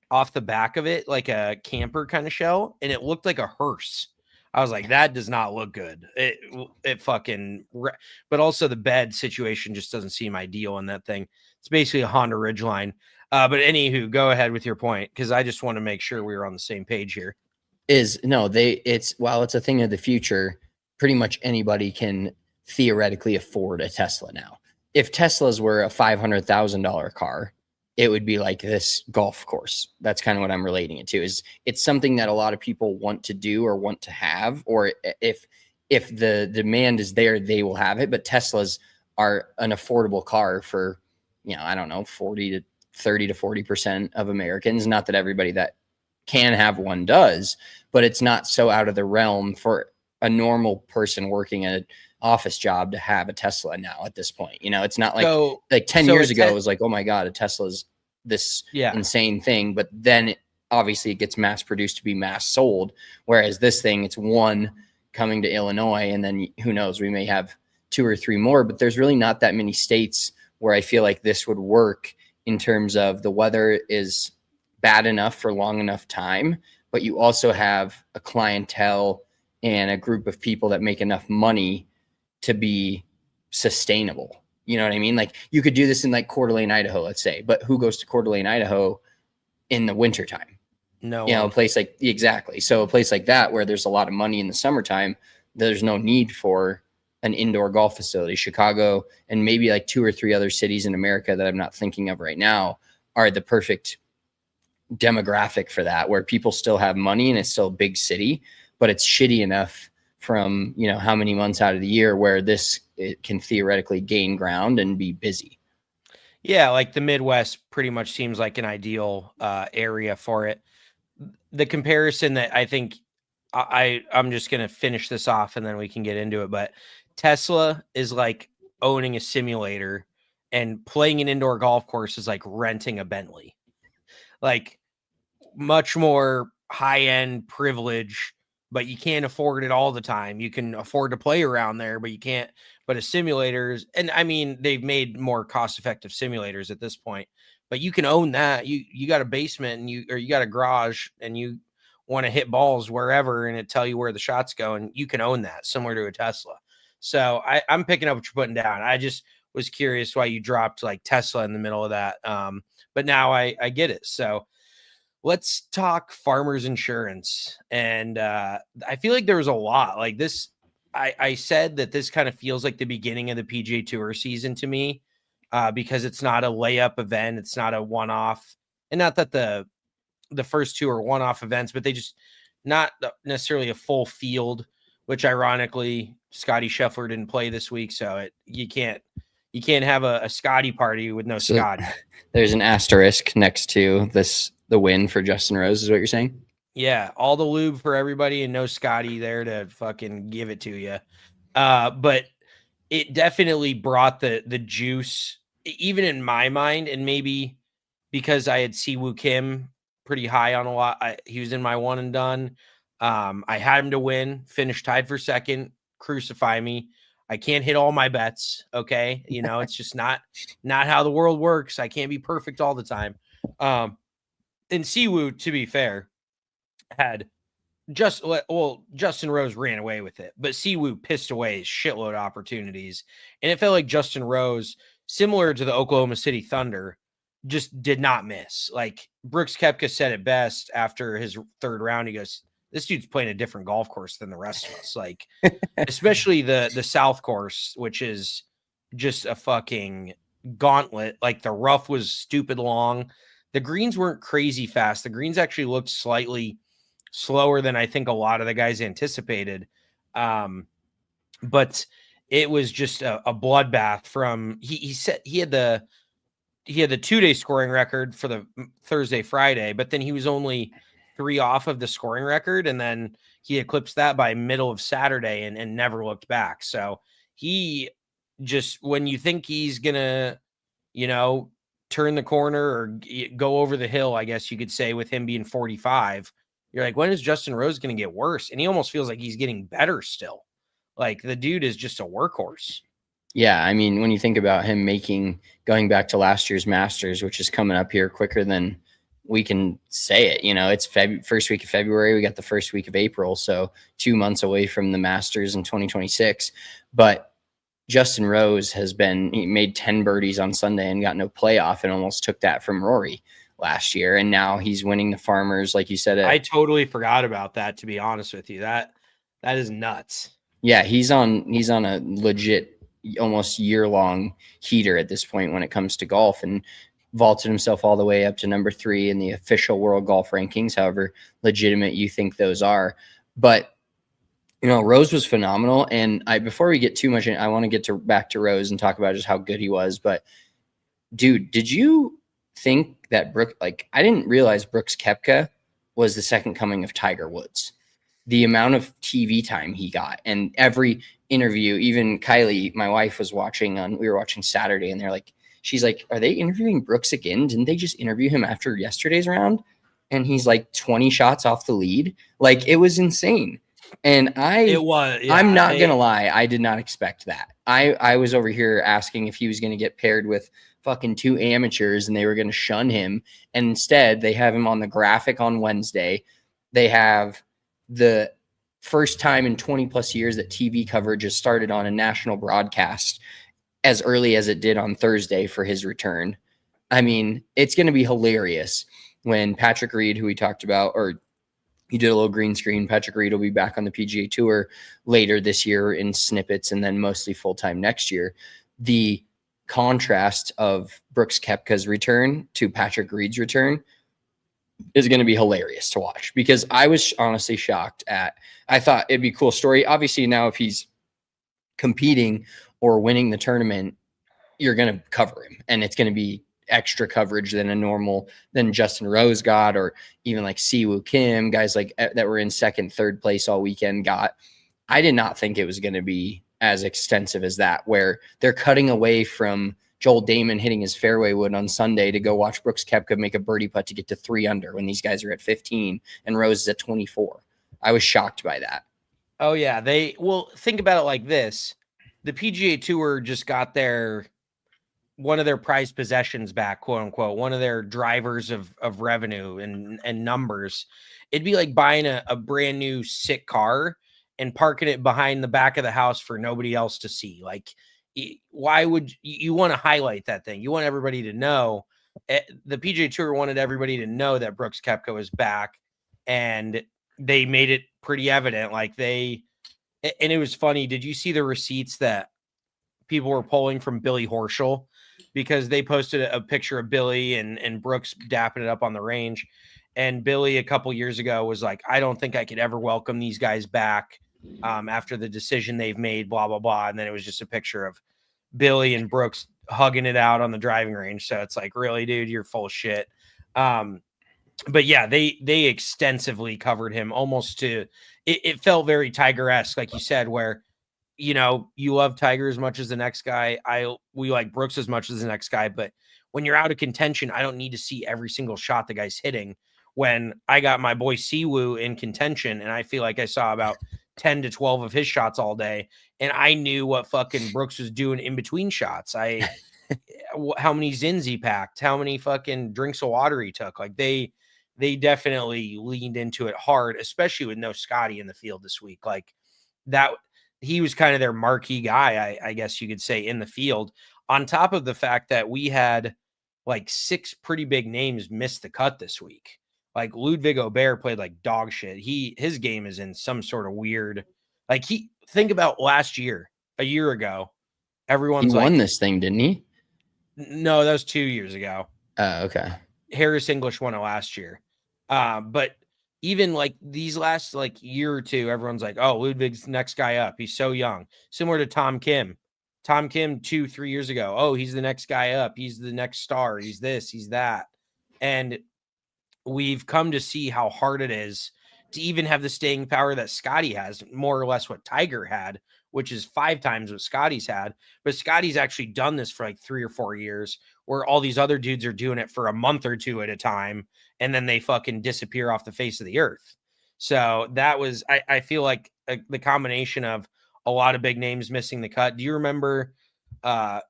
[SPEAKER 2] off the back of it, like a camper kind of shell, and it looked like a hearse. I was like, that does not look good. It fucking, but also the bed situation just doesn't seem ideal in that thing. It's basically a Honda Ridgeline. But anywho, go ahead with your point, because I just want to make sure we were on the same page here.
[SPEAKER 1] While it's a thing of the future, pretty much anybody can theoretically afford a Tesla now. If Teslas were a $500,000 car, it would be like this golf course. That's kind of what I'm relating it to. It's something that a lot of people want to do or want to have, or if the demand is there, they will have it. But Teslas are an affordable car for, I don't know, 30 to 40% of Americans. Not that everybody that can have one does, but it's not so out of the realm for a normal person working an office job to have a Tesla now at this point. It's not like 10 years ago, it was like, oh my God, a Tesla's this insane thing. But then obviously it gets mass produced to be mass sold. Whereas this thing, it's one coming to Illinois, and then who knows, we may have 2 or 3 more, but there's really not that many states where I feel like this would work in terms of the weather is bad enough for long enough time, but you also have a clientele and a group of people that make enough money to be sustainable. You know what I mean? Like you could do this in like Coeur d'Alene, Idaho, let's say, but who goes to Coeur d'Alene, Idaho in the wintertime?
[SPEAKER 2] No,
[SPEAKER 1] a place like, exactly. So a place like that, where there's a lot of money in the summertime, there's no need for an indoor golf facility. Chicago and maybe like 2 or 3 other cities in America that I'm not thinking of right now are the perfect demographic for that, where people still have money and it's still a big city, but it's shitty enough from, how many months out of the year where it can theoretically gain ground and be busy.
[SPEAKER 2] Yeah, like the Midwest pretty much seems like an ideal area for it. The comparison that I think I'm just going to finish this off and then we can get into it. But Tesla is like owning a simulator, and playing an indoor golf course is like renting a Bentley. Like much more high-end privilege, but you can't afford it all the time. You can afford to play around there, but you can't. But a simulators, and I mean, they've made more cost-effective simulators at this point, but you can own that. You got a basement and you got a garage and you want to hit balls wherever and it tell you where the shots go, and you can own that, similar to a Tesla. So I'm picking up what you're putting down. I just was curious why you dropped like Tesla in the middle of that. But now I get it. So let's talk farmers insurance. And I feel like there was a lot like this. I said that this kind of feels like the beginning of the PGA Tour season to me, because it's not a layup event. It's not a one-off, and not that the first two are one-off events, but they just not necessarily a full field, which ironically Scotty Scheffler didn't play this week. So you can't have a Scotty party with no Scotty.
[SPEAKER 1] There's an asterisk next to the win for Justin Rose is what you're saying?
[SPEAKER 2] Yeah. All the lube for everybody and no Scotty there to fucking give it to you. But it definitely brought the juice, even in my mind, and maybe because I had Siwoo Kim pretty high on a lot. He was in my one and done. I had him to win, finished tied for second. Crucify me. I can't hit all my bets. Okay. It's just not how the world works. I can't be perfect all the time. And Siwoo, to be fair, had Justin Rose ran away with it, but Siwoo pissed away shitload of opportunities. And it felt like Justin Rose, similar to the Oklahoma City Thunder, just did not miss. Like Brooks Koepka said it best after his third round. He goes, this dude's playing a different golf course than the rest of us. Like, especially the South course, which is just a fucking gauntlet. Like the rough was stupid long. The greens weren't crazy fast. The greens actually looked slightly slower than I think a lot of the guys anticipated. But it was just a bloodbath from he said he had the 2-day scoring record for the Thursday, Friday, but then he was only 3 off of the scoring record. And then he eclipsed that by middle of Saturday and never looked back. So he just, when you think he's going to, turn the corner or go over the hill, I guess you could say, with him being 45, you're like, when is Justin Rose going to get worse? And he almost feels like he's getting better still. Like the dude is just a workhorse.
[SPEAKER 1] Yeah, I mean, when you think about him going back to last year's Masters, which is coming up here quicker than we can say it, it's first week of February. We got the first week of April, so 2 months away from the Masters in 2026. But Justin Rose he made 10 birdies on Sunday and got no playoff and almost took that from Rory last year. And now he's winning the Farmers, like you said.
[SPEAKER 2] I totally forgot about that, to be honest with you. That is nuts.
[SPEAKER 1] Yeah, he's on a legit almost year-long heater at this point when it comes to golf, and vaulted himself all the way up to number 3 in the official world golf rankings, however legitimate you think those are. But Rose was phenomenal. And before we get too much in, I want to get back to Rose and talk about just how good he was. But dude, did you think that I didn't realize Brooks Koepka was the second coming of Tiger Woods. The amount of TV time he got, and every interview, even Kylie, my wife, was watching we were watching Saturday, and she's like, are they interviewing Brooks again? Didn't they just interview him after yesterday's round? And he's like 20 shots off the lead. Like, it was insane. And I'm not going to lie. I did not expect that. I was over here asking if he was going to get paired with fucking 2 amateurs and they were going to shun him. And instead they have him on the graphic on Wednesday. They have the first time in 20 plus years that TV coverage has started on a national broadcast as early as it did on Thursday for his return. I mean, it's going to be hilarious when Patrick Reed, who we talked about, or he did a little green screen. Patrick Reed will be back on the PGA Tour later this year in snippets and then mostly full-time next year. The contrast of Brooks Koepka's return to Patrick Reed's return is going to be hilarious to watch, because I was honestly shocked I thought it'd be a cool story. Obviously now if he's competing or winning the tournament, you're going to cover him, and it's going to be extra coverage than Justin Rose got, or even like Siwoo Kim, guys like that were in second, third place all weekend got. I did not think it was going to be as extensive as that, where they're cutting away from Joel Damon hitting his fairway wood on Sunday to go watch Brooks Koepka make a birdie putt to get to 3 under when these guys are at 15 and Rose is at 24. I was shocked by that.
[SPEAKER 2] Oh yeah. Think about it like this. The PGA Tour just got their one of their prized possessions back, quote unquote, one of their drivers of revenue and numbers, it'd be like buying a brand new sick car and parking it behind the back of the house for nobody else to see. Like, why would you want to highlight that thing? You want everybody to know. The PGA Tour wanted everybody to know that Brooks Koepka is back, and they made it pretty evident. Like and it was funny. Did you see the receipts that people were pulling from Billy Horschel? Because they posted a picture of Billy and Brooks dapping it up on the range. And Billy a couple years ago was like, I don't think I could ever welcome these guys back after the decision they've made, blah, blah, blah. And then it was just a picture of Billy and Brooks hugging it out on the driving range. So it's like, really, dude, you're full of shit. But yeah, they extensively covered him almost to it felt very Tiger-esque, like you said, where you love Tiger as much as the next guy. We like Brooks as much as the next guy, but when you're out of contention, I don't need to see every single shot the guy's hitting. When I got my boy Siwoo in contention, and I feel like I saw about 10 to 12 of his shots all day, and I knew what fucking Brooks was doing in between shots. How many zins he packed, how many fucking drinks of water he took. Like they definitely leaned into it hard, especially with no Scotty in the field this week. Like that. He was kind of their marquee guy, I guess you could say, in the field, on top of the fact that we had like 6 pretty big names miss the cut this week. Like Ludwig Aubert played like dog shit. His game is in some sort of weird, like think about last year, a year ago, everyone's
[SPEAKER 1] he won this thing, didn't he?
[SPEAKER 2] No, that was 2 years ago.
[SPEAKER 1] Oh, okay.
[SPEAKER 2] Harris English won it last year. But even like these last like year or two, everyone's like, oh, Ludwig's next guy up. He's so young. Similar to Tom Kim. Tom Kim 2-3 years ago. Oh, he's the next guy up. He's the next star. He's this, he's that. And we've come to see how hard it is to even have the staying power that Scotty has, more or less what Tiger had, which is 5 times what Scotty's had. But Scotty's actually done this for like 3 or 4 years, where all these other dudes are doing it for a month or 2 at a time, and then they fucking disappear off the face of the earth. So that was, I feel like the combination of a lot of big names missing the cut. Do you remember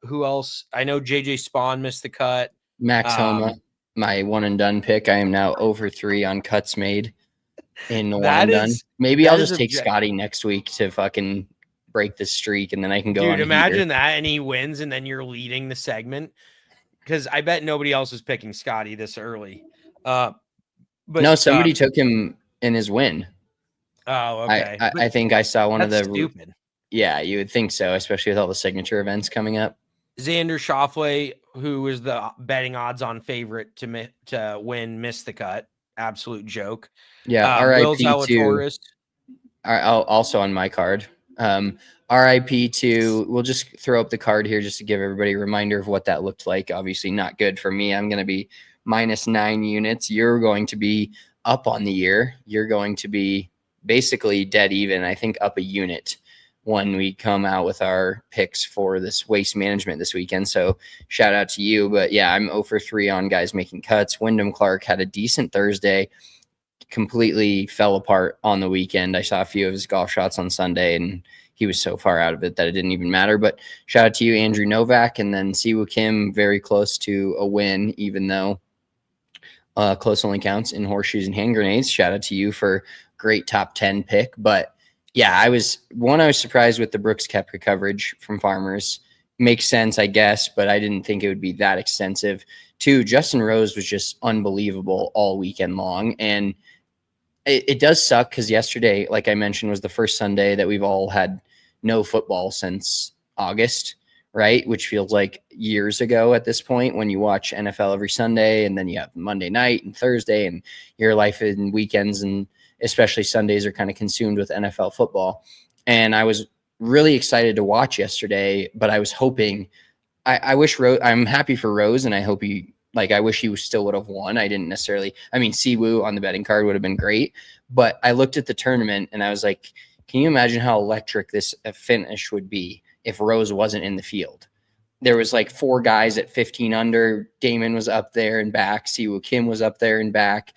[SPEAKER 2] who else? I know JJ Spawn missed the cut.
[SPEAKER 1] Max Homa, my one and done pick. I am now over 3 on cuts made in one and done. Maybe I'll just take Scotty next week to fucking break the streak, and then I can go.
[SPEAKER 2] Dude, imagine that, and he wins, and then you're leading the segment. Because I bet nobody else is picking Scotty this early. But
[SPEAKER 1] no, somebody took him in his win.
[SPEAKER 2] Oh, okay.
[SPEAKER 1] I think I saw one of the
[SPEAKER 2] stupid.
[SPEAKER 1] Yeah, you would think so, especially with all the signature events coming up.
[SPEAKER 2] Xander Schauffele, who was the betting odds on favorite to win, missed the cut. Absolute joke.
[SPEAKER 1] Yeah, RIP to also on my card. RIP to, we'll just throw up the card here just to give everybody a reminder of what that looked like. Obviously not good for me. I'm going to be -9 units. You're going to be up on the year. You're going to be basically dead even, I think up a unit when we come out with our picks for this waste management this weekend. So shout out to you. But yeah, I'm 0 for 3 on guys making cuts. Wyndham Clark had a decent Thursday, completely fell apart on the weekend. I saw a few of his golf shots on Sunday, and he was so far out of it that it didn't even matter. But shout out to you, Andrew Novak, and then Siwoo Kim, very close to a win, even though close only counts in horseshoes and hand grenades. Shout out to you for great top 10 pick. But yeah, I was surprised with the Brooks Koepka coverage from Farmers. Makes sense, I guess, but I didn't think it would be that extensive. 2, Justin Rose was just unbelievable all weekend long. And it does suck because yesterday, like I mentioned, was the first Sunday that we've all had no football since August, right? Which feels like years ago at this point when you watch NFL every Sunday, and then you have Monday night and Thursday, and your life in weekends and especially Sundays are kind of consumed with NFL football. And I was really excited to watch yesterday, but I was hoping, I wish Rose, I'm happy for Rose, and I hope I wish he still would have won. I didn't necessarily, Siwoo on the betting card would have been great, but I looked at the tournament and I was like, can you imagine how electric this finish would be if Rose wasn't in the field? There was like 4 guys at 15 under. Damon was up there and back. Siwoo Kim was up there and back.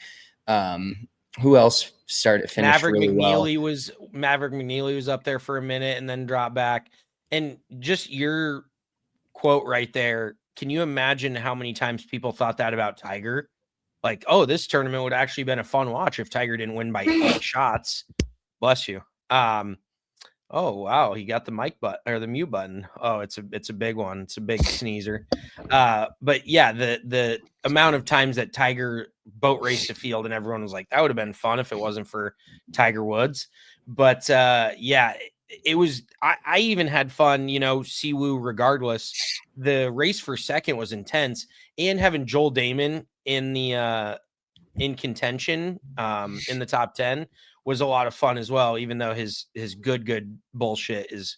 [SPEAKER 1] Who else finished
[SPEAKER 2] Maverick
[SPEAKER 1] really
[SPEAKER 2] McNeely
[SPEAKER 1] well?
[SPEAKER 2] Maverick McNeely was up there for a minute and then dropped back. And just your quote right there can you imagine how many times people thought that about Tiger? Like, oh, this tournament would actually been a fun watch if Tiger didn't win by 8 shots. Bless you. Oh wow, he got the mic button or the mute button. Oh, it's a big one. It's a big sneezer. But yeah, the amount of times that Tiger boat raced the field and everyone was like, that would have been fun if it wasn't for Tiger Woods. But yeah, it was. I even had fun, Siwoo regardless. The race for second was intense, and having Joel Damon in the in contention in the top 10 was a lot of fun as well, even though his good bullshit is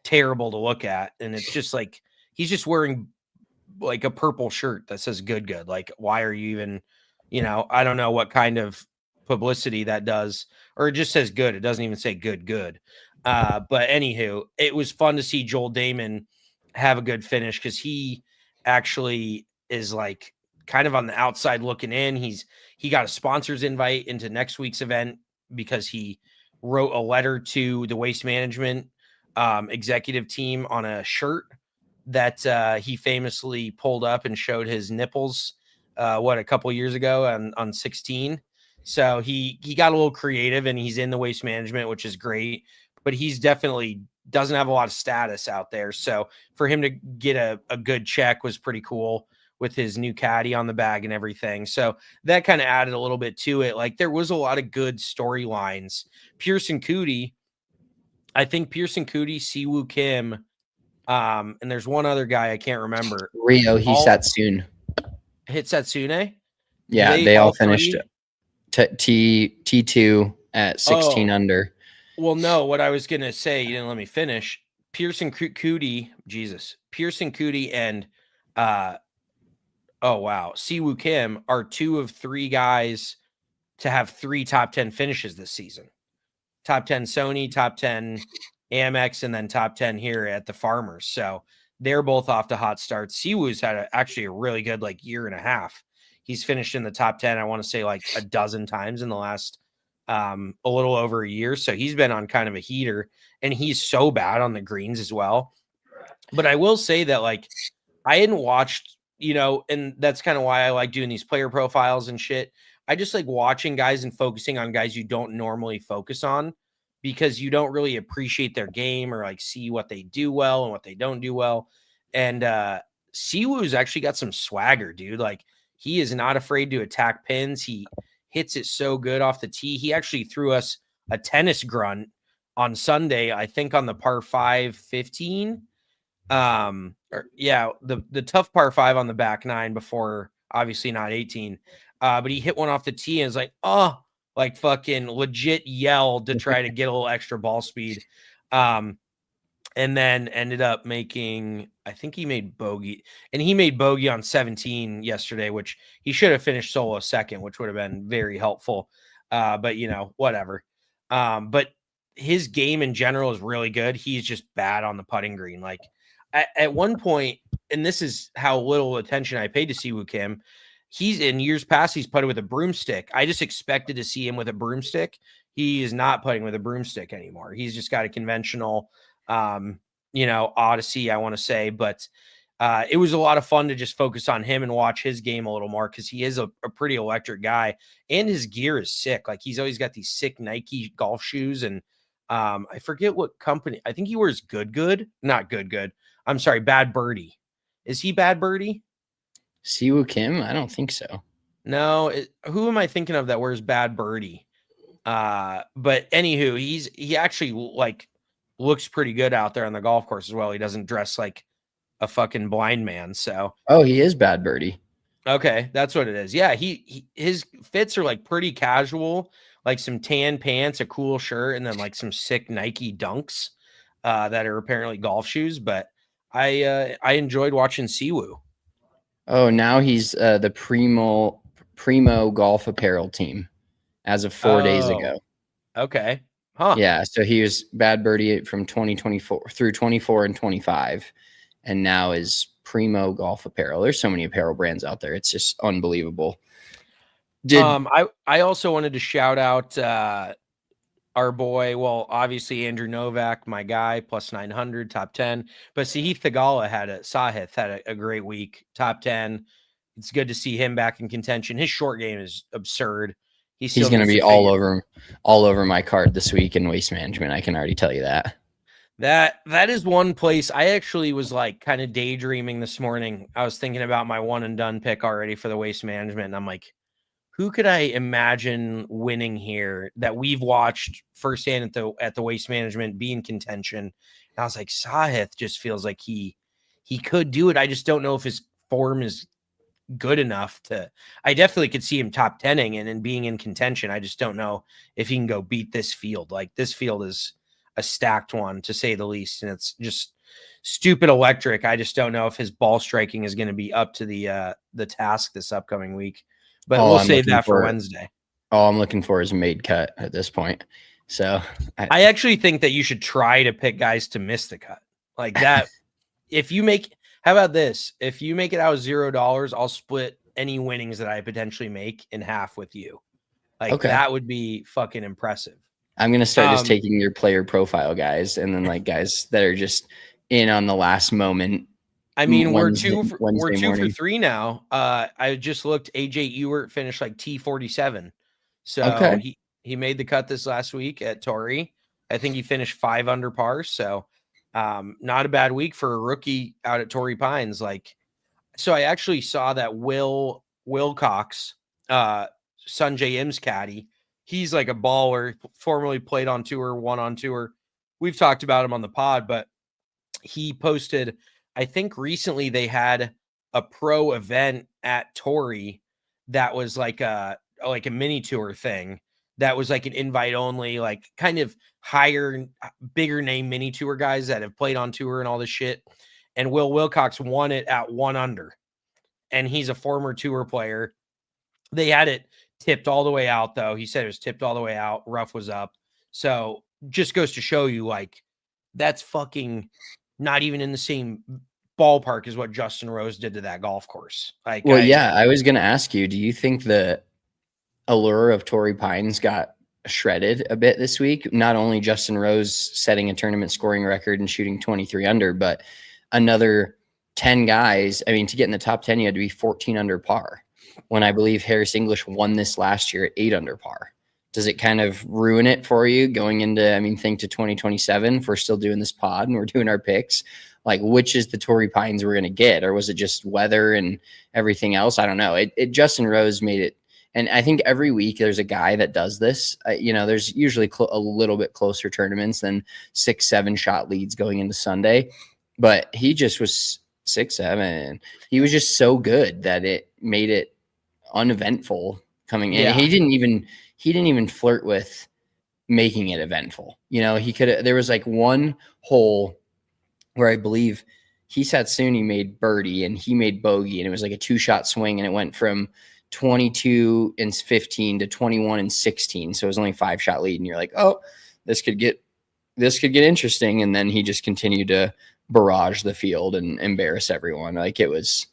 [SPEAKER 2] terrible to look at. And it's just like, he's just wearing like a purple shirt that says good. Like, why are you even, I don't know what kind of publicity that does, or it just says good. It doesn't even say good. But anywho, it was fun to see Joel Damon have a good finish, because he actually is like kind of on the outside looking in. He got a sponsor's invite into next week's event because he wrote a letter to the waste management executive team on a shirt that he famously pulled up and showed his nipples a couple years ago on 16. So he got a little creative, and he's in the waste management, which is great, but he's definitely doesn't have a lot of status out there. So for him to get a good check was pretty cool, with his new caddy on the bag and everything. So that kind of added a little bit to it. Like, there was a lot of good storylines. Pierceson Coody, Siwoo Kim, and there's one other guy I can't remember.
[SPEAKER 1] Rio Hisatsune.
[SPEAKER 2] Hisatsune?
[SPEAKER 1] Yeah, they all finished T2 at 16 under.
[SPEAKER 2] Well, no, what I was going to say, you didn't let me finish. Pierceson Coody and Siwoo Kim are 2 of 3 guys to have 3 top 10 finishes this season. Top 10 Sony, top 10 Amex, and then top 10 here at the Farmers. So they're both off to hot starts. Siwoo's had actually a really good year and a half. He's finished in the top 10, I want to say a dozen times in the last a little over a year. So he's been on kind of a heater, and he's so bad on the greens as well. But I will say that I hadn't watched, and that's kind of why I like doing these player profiles and shit. I just like watching guys and focusing on guys you don't normally focus on, because you don't really appreciate their game or see what they do well and what they don't do well. And Siwoo's actually got some swagger, dude. He is not afraid to attack pins. He hits it so good off the tee. He actually threw us a tennis grunt on Sunday, I think on the par 5 15. The tough par 5 on the back 9 before, obviously not 18. But he hit one off the tee and was fucking legit yelled to try to get a little extra ball speed. And then ended up making, I think he made bogey, and he made bogey on 17 yesterday, which he should have finished solo second, which would have been very helpful. But whatever. But his game in general is really good. He's just bad on the putting green. At one point, and this is how little attention I paid to Siwoo Kim, he's in years past, he's putted with a broomstick. I just expected to see him with a broomstick. He is not putting with a broomstick anymore. He's just got a conventional, Odyssey, I want to say. But it was a lot of fun to just focus on him and watch his game a little more, because he is a pretty electric guy, and his gear is sick. He's always got these sick Nike golf shoes, and I forget what company. I think he wears not good. I'm sorry, Bad Birdie. Is he Bad Birdie?
[SPEAKER 1] Siwoo Kim? I don't think so.
[SPEAKER 2] No, who am I thinking of that wears Bad Birdie? But anywho, he actually looks pretty good out there on the golf course as well. He doesn't dress like a fucking blind man. So
[SPEAKER 1] he is Bad Birdie.
[SPEAKER 2] Okay, that's what it is. Yeah, his fits are pretty casual, some tan pants, a cool shirt, and then some sick Nike Dunks that are apparently golf shoes. But I enjoyed watching Siwoo.
[SPEAKER 1] Oh, now he's the Primo Golf Apparel team as of 4 days ago.
[SPEAKER 2] Okay. Huh.
[SPEAKER 1] Yeah, so he was Bad Birdie from 2024 through 24 and 25, and now is Primo Golf Apparel. There's so many apparel brands out there. It's just unbelievable.
[SPEAKER 2] I also wanted to shout out our boy, well, obviously Andrew Novak, my guy, plus 900, top 10. But Sahith Theegala Sahith had a great week, top 10. It's good to see him back in contention. His short game is absurd.
[SPEAKER 1] He's going to be all over my card this week in Waste Management. I can already tell you that.
[SPEAKER 2] That is one place I actually was like kind of daydreaming this morning. I was thinking about my one and done pick already for the Waste Management, and I'm like, who could I imagine winning here that we've watched firsthand at the Waste Management be in contention? And I was like, Sahith just feels like he could do it. I just don't know if his form is good enough to. I definitely could see him top 10ing and being in contention. I just don't know if he can go beat this field. Like, this field is a stacked one, to say the least, and it's just stupid electric. I just don't know if his ball striking is going to be up to the task this upcoming week. But we'll save that for Wednesday.
[SPEAKER 1] All I'm looking for is a made cut at this point. So
[SPEAKER 2] I actually think that you should try to pick guys to miss the cut like that. If you make, how about this? If you make it out $0, I'll split any winnings that I potentially make in half with you. Like, that would be fucking impressive.
[SPEAKER 1] I'm going to start just taking your player profile guys and then like guys that are just in on the last moment.
[SPEAKER 2] I mean, we're two for three now. I just looked. AJ Ewert finished like T47. So he made the cut this last week at Torrey. I think he finished 5 under par. So not a bad week for a rookie out at Torrey Pines. Like, so I actually saw that Will Wilcox, Sanjay Im's caddy, he's like a baller, formerly played on tour, won on tour. We've talked about him on the pod, but he posted, I think recently they had a pro event at Torrey that was like a mini tour thing that was like an invite only, like kind of higher, bigger name mini tour guys that have played on tour and all this shit. And Will Wilcox won it at 1 under. And he's a former tour player. They had it tipped all the way out, though. He said it was tipped all the way out. Rough was up. So just goes to show you, like, that's fucking not even in the same ballpark as what Justin Rose did to that golf course. Like,
[SPEAKER 1] well, I was going to ask you, do you think the allure of Torrey Pines got shredded a bit this week? Not only Justin Rose setting a tournament scoring record and shooting 23 under, but another 10 guys. I mean, to get in the top 10, you had to be 14 under par. When I believe Harris English won this last year at 8 under par. Does it kind of ruin it for you going into, I mean, think to 2027, if we're still doing this pod and we're doing our picks, like which is the Torrey Pines we're going to get? Or was it just weather and everything else? I don't know. Justin Rose made it. And I think every week there's a guy that does this. There's usually a little bit closer tournaments than 6-7 shot leads going into Sunday, but he just was 6-7. He was just so good that it made it uneventful coming in. Yeah. He didn't even flirt with making it eventful. There was like one hole where I believe Hisatsune made birdie and he made bogey, and it was like a 2-shot swing, and it went from 22 and 15 to 21 and 16. So it was only 5-shot lead, and you're like, oh, this could get interesting. And then he just continued to barrage the field and embarrass everyone. Like it was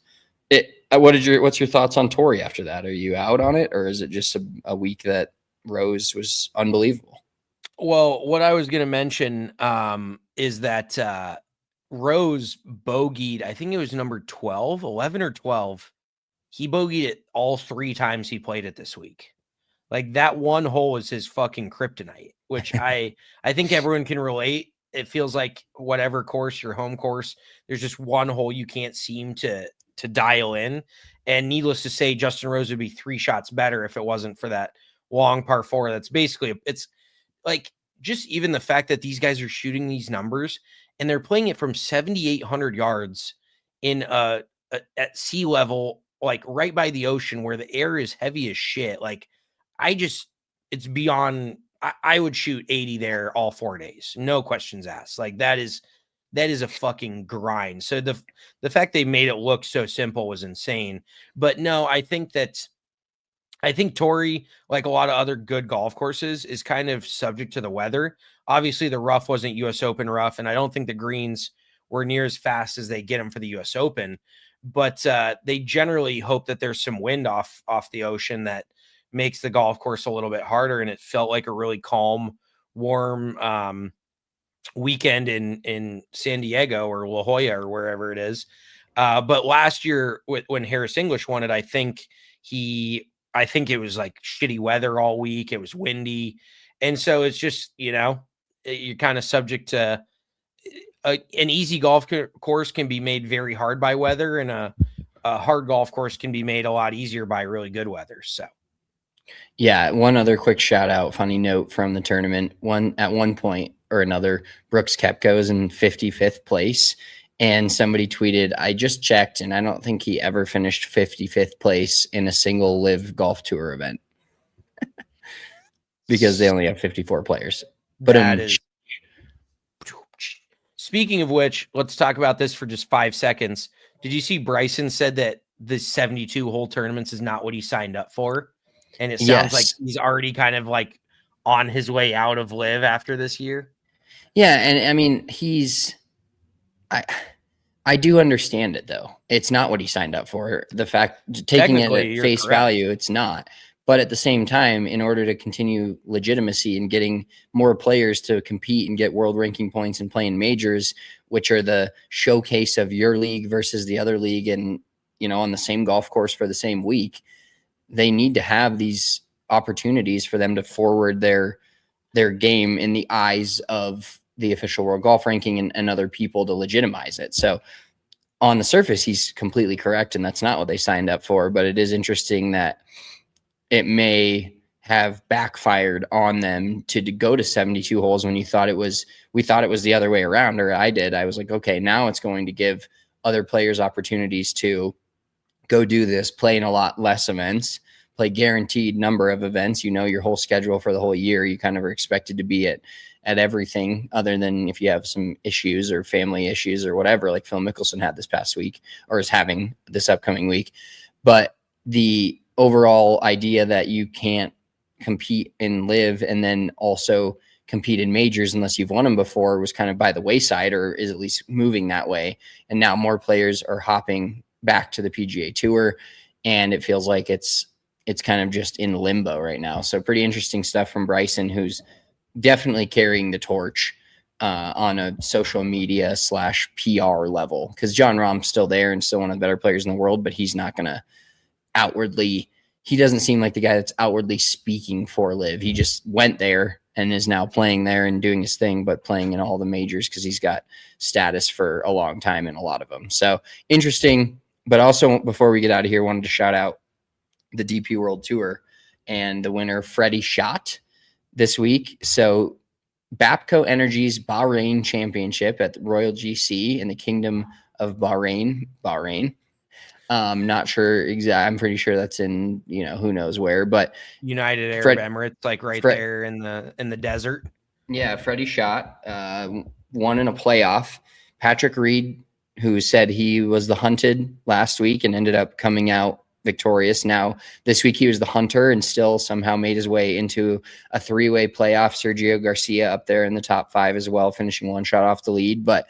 [SPEAKER 1] it. What's your thoughts on Torrey after that? Are you out on it, or is it just a week that Rose was unbelievable?
[SPEAKER 2] Well, what I was going to mention is that Rose bogeyed, I think it was number 12, 11 or 12. He bogeyed it all 3 times he played it this week. Like that one hole is his fucking kryptonite, which I think everyone can relate. It feels like whatever course, your home course, there's just one hole you can't seem to dial in. And needless to say, Justin Rose would be 3 shots better if it wasn't for that long par 4. That's basically, it's like just even the fact that these guys are shooting these numbers and they're playing it from 7,800 yards in at sea level, like right by the ocean where the air is heavy as shit. Like it's beyond, I would shoot 80 there all 4 days. No questions asked. Like that is a fucking grind. So the fact they made it look so simple was insane. But no, I think Torrey, like a lot of other good golf courses, is kind of subject to the weather. Obviously, the rough wasn't U.S. Open rough, and I don't think the greens were near as fast as they get them for the U.S. Open. But they generally hope that there's some wind off the ocean that makes the golf course a little bit harder, and it felt like a really calm, warm weekend in San Diego or La Jolla or wherever it is. But last year when Harris English won it, I think it was like shitty weather all week. It was windy. And so it's just, you're kind of subject to an easy golf course can be made very hard by weather, and a hard golf course can be made a lot easier by really good weather. So,
[SPEAKER 1] yeah, one other quick shout out, funny note from the tournament. At one point or another, Brooks Koepka was in 55th place, and somebody tweeted, "I just checked, and I don't think he ever finished 55th place in a single Live Golf Tour event because they only have 54 players." But
[SPEAKER 2] that is. Speaking of which, let's talk about this for just 5 seconds. Did you see Bryson said that the 72 hole tournaments is not what he signed up for? And it sounds like he's already kind of like on his way out of Live after this year.
[SPEAKER 1] Yeah. And I mean, I do understand it though. It's not what he signed up for. The fact, taking it at face value, it's not. But at the same time, in order to continue legitimacy and getting more players to compete and get world ranking points and play in majors, which are the showcase of your league versus the other league, and on the same golf course for the same week, they need to have these opportunities for them to forward their game in the eyes of the official world golf ranking and other people to legitimize it. So on the surface, he's completely correct, and that's not what they signed up for. But it is interesting that it may have backfired on them to go to 72 holes when we thought it was the other way around, or I did. I was like, okay, now it's going to give other players opportunities to go do this, play in a lot less events, play guaranteed number of events. Your whole schedule for the whole year. You kind of are expected to be at everything, other than if you have some issues or family issues or whatever, like Phil Mickelson had this past week or is having this upcoming week. But the overall idea that you can't compete in Live and then also compete in majors unless you've won them before was kind of by the wayside, or is at least moving that way. And now more players are hopping back to the PGA Tour, and it feels like it's kind of just in limbo right now. So pretty interesting stuff from Bryson, who's definitely carrying the torch on a social media / PR level, because Jon Rahm's still there and still one of the better players in the world, but he's not going to outwardly, he doesn't seem like the guy that's outwardly speaking for Live. He just went there and is now playing there and doing his thing, but playing in all the majors because he's got status for a long time in a lot of them. So interesting. But also, before we get out of here, wanted to shout out the DP World Tour and the winner, Freddy Schott, this week. So Bapco Energy's Bahrain Championship at the Royal GC in the Kingdom of Bahrain. Not sure exactly. I'm pretty sure that's in, who knows where, but
[SPEAKER 2] United Arab Emirates, like there in the desert.
[SPEAKER 1] Yeah. Freddy Schott won in a playoff. Patrick Reed, who said he was the hunted last week and ended up coming out victorious. Now this week he was the hunter and still somehow made his way into a 3-way playoff. Sergio Garcia up there in the top 5 as well, finishing 1 shot off the lead, but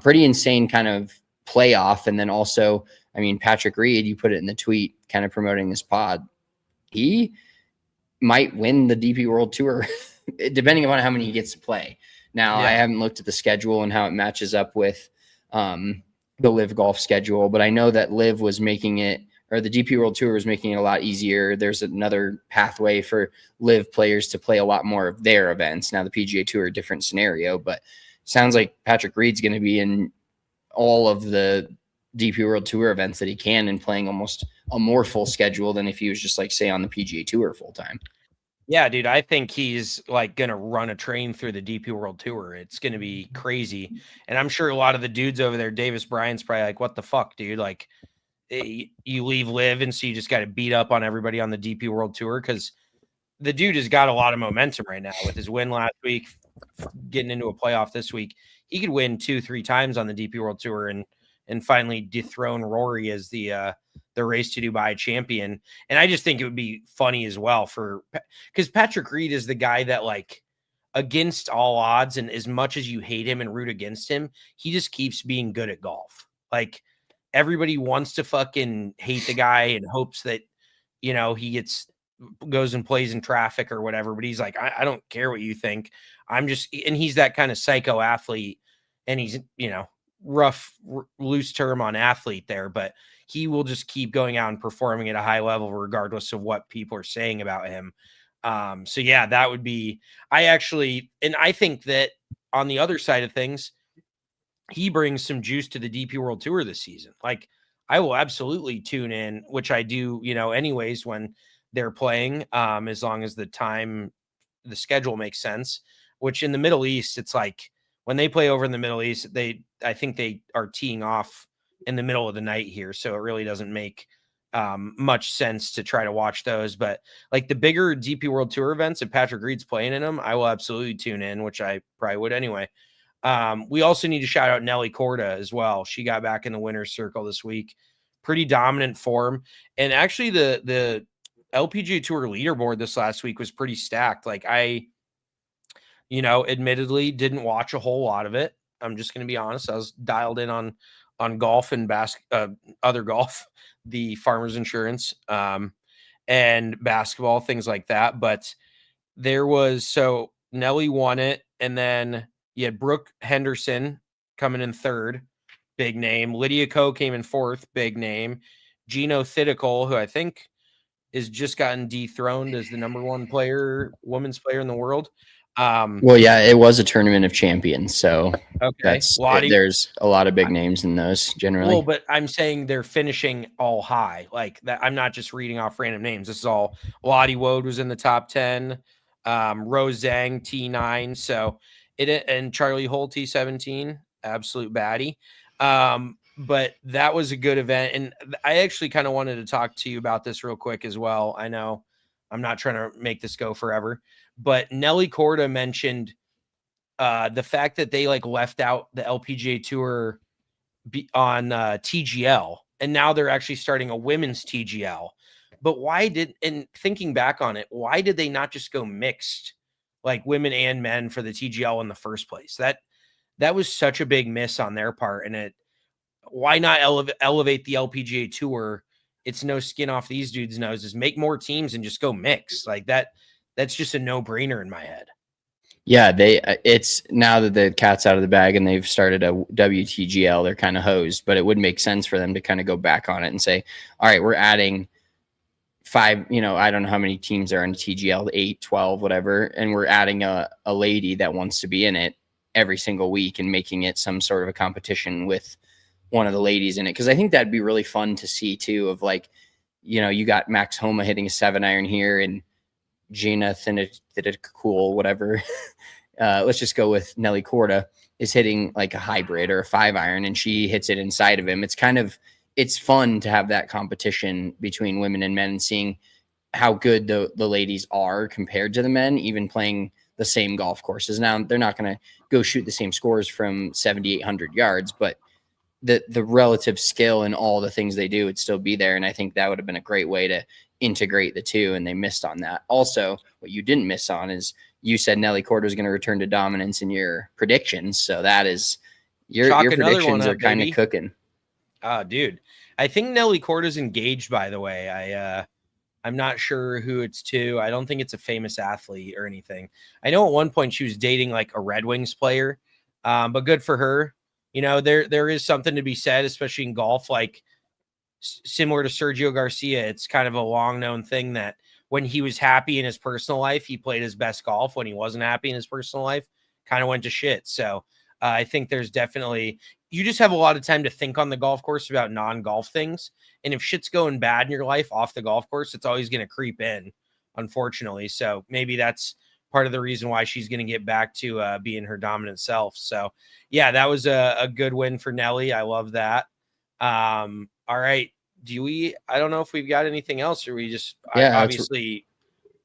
[SPEAKER 1] pretty insane kind of playoff. And then also, I mean, Patrick Reed, you put it in the tweet kind of promoting this pod, he might win the DP World Tour depending on how many he gets to play. Now, I haven't looked at the schedule and how it matches up with the Live Golf schedule, but I know that Live was making it, or the DP World Tour was making it a lot easier. There's another pathway for Live players to play a lot more of their events. Now, the PGA Tour, a different scenario, but sounds like Patrick Reed's going to be in all of the DP World Tour events that he can, and playing almost a more full schedule than if he was just like, say, on the PGA Tour full time.
[SPEAKER 2] Yeah, dude, I think he's like going to run a train through the DP World Tour. It's going to be crazy. And I'm sure a lot of the dudes over there, Davis Bryant's probably like, what the fuck, dude? Like, you leave Live, and so you just got to beat up on everybody on the DP World Tour, because the dude has got a lot of momentum right now with his win last week, getting into a playoff this week. He could win 2-3 times on the DP World Tour and finally dethrone Rory as the Race to Dubai champion. And I just think it would be funny as well because Patrick Reed is the guy that, like, against all odds, and as much as you hate him and root against him, he just keeps being good at golf. Like, everybody wants to fucking hate the guy and hopes that, he gets goes and plays in traffic or whatever, but he's like, I don't care what you think. I'm just, and he's that kind of psycho athlete, and he's, rough, loose term on athlete there, but he will just keep going out and performing at a high level regardless of what people are saying about him. So yeah, that would be, I think that on the other side of things, he brings some juice to the DP World Tour this season. Like, I will absolutely tune in, which I do, anyways, when they're playing, as long as the schedule makes sense, which in the Middle East, it's like when they play over in the Middle East, I think they are teeing off in the middle of the night here. So it really doesn't make much sense to try to watch those, but like the bigger DP World Tour events, if Patrick Reed's playing in them, I will absolutely tune in, which I probably would anyway. We also need to shout out Nelly Korda as well. She got back in the winner's circle this week. Pretty dominant form. And actually the LPGA Tour leaderboard this last week was pretty stacked. Like I, admittedly didn't watch a whole lot of it. I'm just going to be honest. I was dialed in on golf and other golf, the Farmers Insurance, and basketball, things like that. But so Nelly won it. And then you had Brooke Henderson coming in third, big name. Lydia Ko came in fourth, big name. Gino Thidicol, who I think is just gotten dethroned as the number one women's player in the world.
[SPEAKER 1] Well, yeah, it was a tournament of champions, so
[SPEAKER 2] okay,
[SPEAKER 1] there's a lot of big names in those generally.
[SPEAKER 2] Well, but I'm saying they're finishing all high, like that. I'm not just reading off random names. This is all. Lottie Woad was in the top 10. Rose Zhang T9. So and Charlie Holt T17, absolute baddie. But that was a good event. And I actually kind of wanted to talk to you about this real quick as well. I know I'm not trying to make this go forever, but Nelly Korda mentioned the fact that they left out the LPGA Tour on TGL, and now they're actually starting a women's TGL. But and thinking back on it, why did they not just go mixed, like women and men, for the TGL in the first place? That was such a big miss on their part. And why not elevate the LPGA Tour? It's no skin off these dudes' noses. Make more teams and just go mixed like that. That's just a no-brainer in my head.
[SPEAKER 1] Yeah, it's now that the cat's out of the bag and they've started a WTGL, they're kind of hosed, but it would make sense for them to kind of go back on it and say, all right, we're adding 5, I don't know how many teams are in TGL, 8, 12, whatever. And we're adding a lady that wants to be in it every single week and making it some sort of a competition with one of the ladies in it. Cause I think that'd be really fun to see too, of you got Max Homa hitting a 7-iron here and Gina Thidicol, whatever. Let's just go with Nelly Korda is hitting like a hybrid or a 5-iron and she hits it inside of him. It's fun to have that competition between women and men and seeing how good the ladies are compared to the men, even playing the same golf courses. Now they're not going to go shoot the same scores from 7,800 yards, but the relative skill and all the things they do would still be there. And I think that would have been a great way to integrate the two, and they missed on that. Also, what you didn't miss on is you said Nelly Korda is going to return to dominance in your predictions. So that is your predictions are kind of cooking.
[SPEAKER 2] Dude, I think Nelly Korda's engaged, by the way. I'm not sure who it's to. I don't think it's a famous athlete or anything. I know at one point she was dating like a Red Wings player, but good for her. There is something to be said, especially in golf, like similar to Sergio Garcia. It's kind of a long known thing that when he was happy in his personal life, he played his best golf. When he wasn't happy in his personal life, kind of went to shit. So I think there's definitely, you just have a lot of time to think on the golf course about non-golf things. And if shit's going bad in your life off the golf course, it's always going to creep in, unfortunately. So maybe that's part of the reason why she's going to get back to being her dominant self. So yeah, that was a good win for Nelly. I love that. All right. I don't know if we've got anything else, or we just, obviously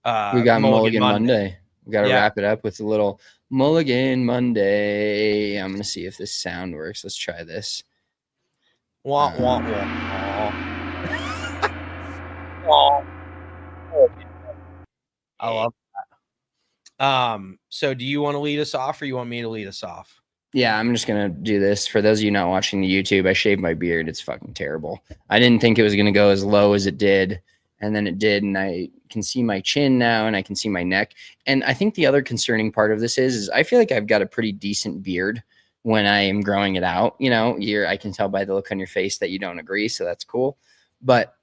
[SPEAKER 1] we got Mulligan Monday. We got to wrap it up with a little Mulligan Monday. I'm going to see if this sound works. Let's try this.
[SPEAKER 2] Wah, wah, wah. I love that. So do you want to lead us off, or you want me to lead us off?
[SPEAKER 1] Yeah, I'm just going to do this. For those of you not watching the YouTube, I shaved my beard. It's fucking terrible. I didn't think it was going to go as low as it did. and then it did, and I can see my chin now, and I can see my neck. And I think the other concerning part of this is I feel like I've got a pretty decent beard when I am growing it out. I can tell by the look on your face that you don't agree, so that's cool. But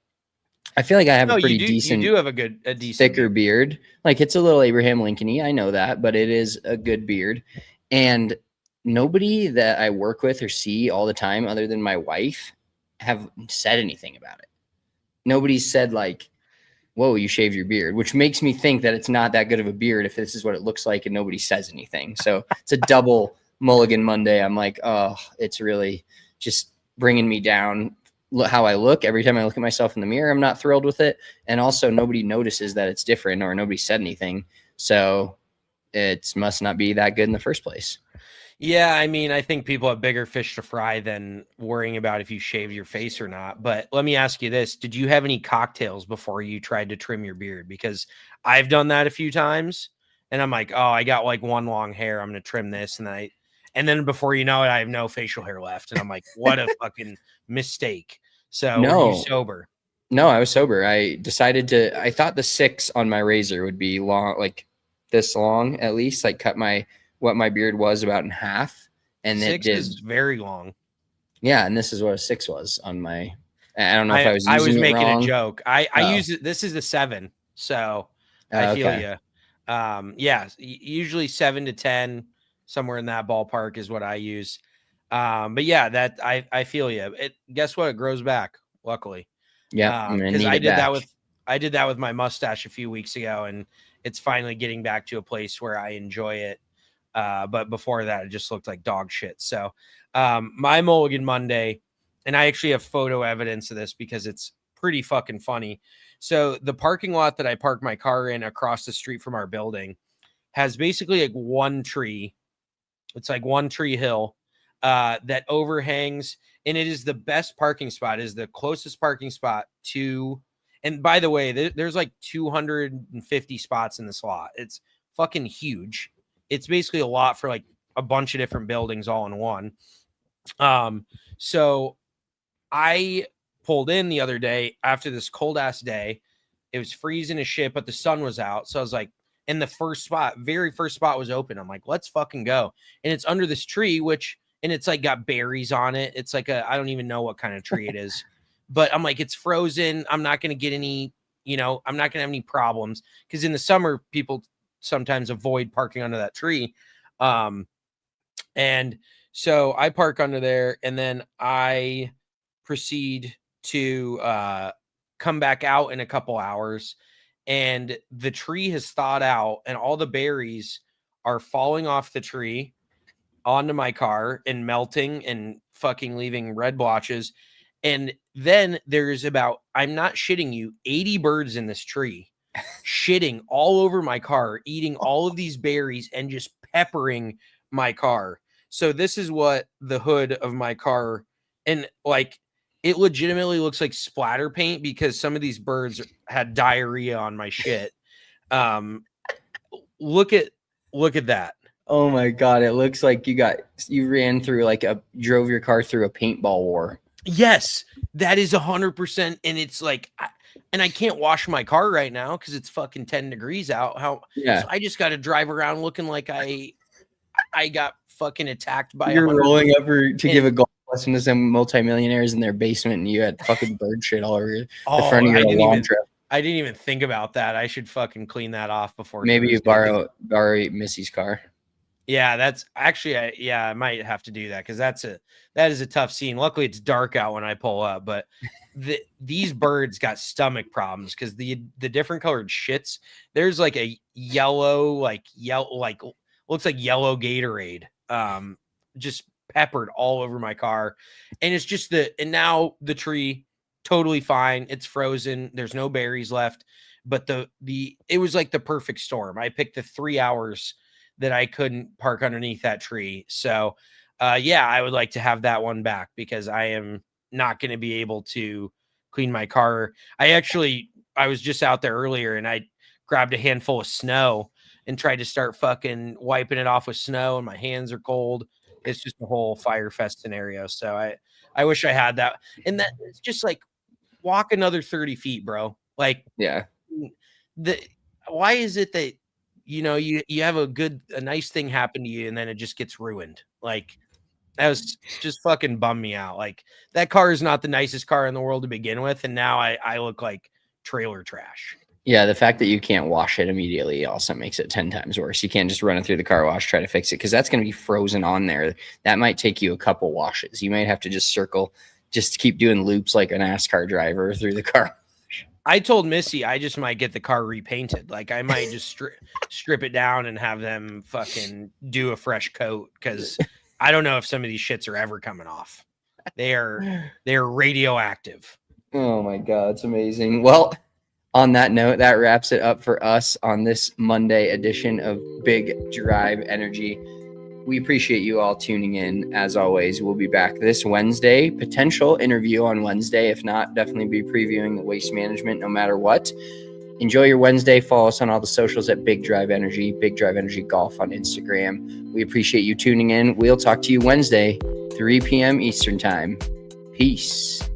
[SPEAKER 1] I feel like I have a pretty decent,
[SPEAKER 2] you do have a decent
[SPEAKER 1] thicker beard. Like, it's a little Abraham Lincoln-y, I know that, but it is a good beard. And nobody that I work with or see all the time, other than my wife, have said anything about it. Nobody's said like, whoa, you shaved your beard, which makes me think that it's not that good of a beard if this is what it looks like and nobody says anything. So it's a double Mulligan Monday. I'm like, oh, it's really just bringing me down. Look how I look every time I look at myself in the mirror. I'm not thrilled with it. And also nobody notices that it's different, or nobody said anything. So it must not be that good in the first place.
[SPEAKER 2] Yeah, I mean, I think people have bigger fish to fry than worrying about if you shave your face or not. But let me ask you this. Did you have any cocktails before you tried to trim your beard? Because I've done that a few times, and I'm like, oh, I got like one long hair. I'm going to trim this. And then before you know it, I have no facial hair left. And I'm like, what a fucking mistake. So were you sober?
[SPEAKER 1] No, I was sober. I thought the 6 on my razor would be long, like this long at least, like cut what my beard was about in half. And
[SPEAKER 2] 6 is very long.
[SPEAKER 1] Yeah, and this is what a 6 was on my. I don't know if I was
[SPEAKER 2] making
[SPEAKER 1] wrong.
[SPEAKER 2] A joke. I use it. This is a 7, so I feel you. Yeah, usually 7 to 10, somewhere in that ballpark is what I use. But yeah, that I feel you. Guess what? It grows back. Luckily,
[SPEAKER 1] yeah,
[SPEAKER 2] because I did that with my mustache a few weeks ago, and it's finally getting back to a place where I enjoy it. But before that, it just looked like dog shit. So my Mulligan Monday, and I actually have photo evidence of this because it's pretty fucking funny. So the parking lot that I parked my car in across the street from our building has basically like one tree. It's like one tree hill that overhangs, and it is the best parking spot. It is the closest parking spot to, and by the way, there's like 250 spots in this lot. It's fucking huge. It's basically a lot for like a bunch of different buildings all in one. So I pulled in the other day after this cold ass day. It was freezing as shit, but the sun was out. So I was like, and the very first spot was open. I'm like, let's fucking go. And it's under this tree, and it's like got berries on it. It's like I don't even know what kind of tree it is, but I'm like, it's frozen. I'm not going to get any, I'm not going to have any problems. Cause in the summer, people sometimes avoid parking under that tree. And so I park under there, and then I proceed to come back out in a couple hours, and the tree has thawed out, and all the berries are falling off the tree onto my car and melting and fucking leaving red blotches. And then there's I'm not shitting you, 80 birds in this tree shitting all over my car, eating all of these berries and just peppering my car. So this is what the hood of my car, and like, it legitimately looks like splatter paint because some of these birds had diarrhea on my shit. Look at that.
[SPEAKER 1] Oh my God. It looks like you ran through drove your car through a paintball war.
[SPEAKER 2] Yes, that is 100%. And it's like, and I can't wash my car right now because it's fucking 10 degrees out. So I just got to drive around looking like I got fucking attacked by.
[SPEAKER 1] You're rolling up to give a golf lesson to some multimillionaires in their basement, and you had fucking bird shit all over the front of your Elantra.
[SPEAKER 2] I didn't even think about that. I should fucking clean that off before.
[SPEAKER 1] Maybe you borrow Missy's car.
[SPEAKER 2] Yeah, that's actually, I might have to do that because that is a tough scene. Luckily, it's dark out when I pull up, but these birds got stomach problems because the different colored shits. There's like a yellow, like looks like yellow Gatorade, just peppered all over my car, and it's just and now the tree totally fine. It's frozen. There's no berries left, but it was like the perfect storm. I picked the 3 hours that I couldn't park underneath that tree. So, I would like to have that one back because I am not going to be able to clean my car. I was just out there earlier, and I grabbed a handful of snow and tried to start fucking wiping it off with snow, and my hands are cold. It's just a whole Fire Fest scenario. So I wish I had that. And that it's just like, walk another 30 feet, bro. Like,
[SPEAKER 1] yeah,
[SPEAKER 2] why is it that, you know, you have a nice thing happen to you and then it just gets ruined? Like, that was just fucking bummed me out. Like, that car is not the nicest car in the world to begin with, and now I look like trailer trash.
[SPEAKER 1] Yeah, the fact that you can't wash it immediately also makes it 10 times worse. You can't just run it through the car wash, try to fix it, because that's going to be frozen on there. That might take you a couple washes. You might have to just circle, just keep doing loops like a NASCAR driver through the car.
[SPEAKER 2] I told Missy I just might get the car repainted. Like, I might just strip it down and have them fucking do a fresh coat, because I don't know if some of these shits are ever coming off. They're radioactive.
[SPEAKER 1] Oh my God, it's amazing. Well, on that note, that wraps it up for us on this Monday edition of Big Drive Energy. We appreciate you all tuning in. As always, we'll be back this Wednesday. Potential interview on Wednesday. If not, definitely be previewing the waste management no matter what. Enjoy your Wednesday. Follow us on all the socials at Big Drive Energy, Big Drive Energy Golf on Instagram. We appreciate you tuning in. We'll talk to you Wednesday, 3 p.m. Eastern Time. Peace.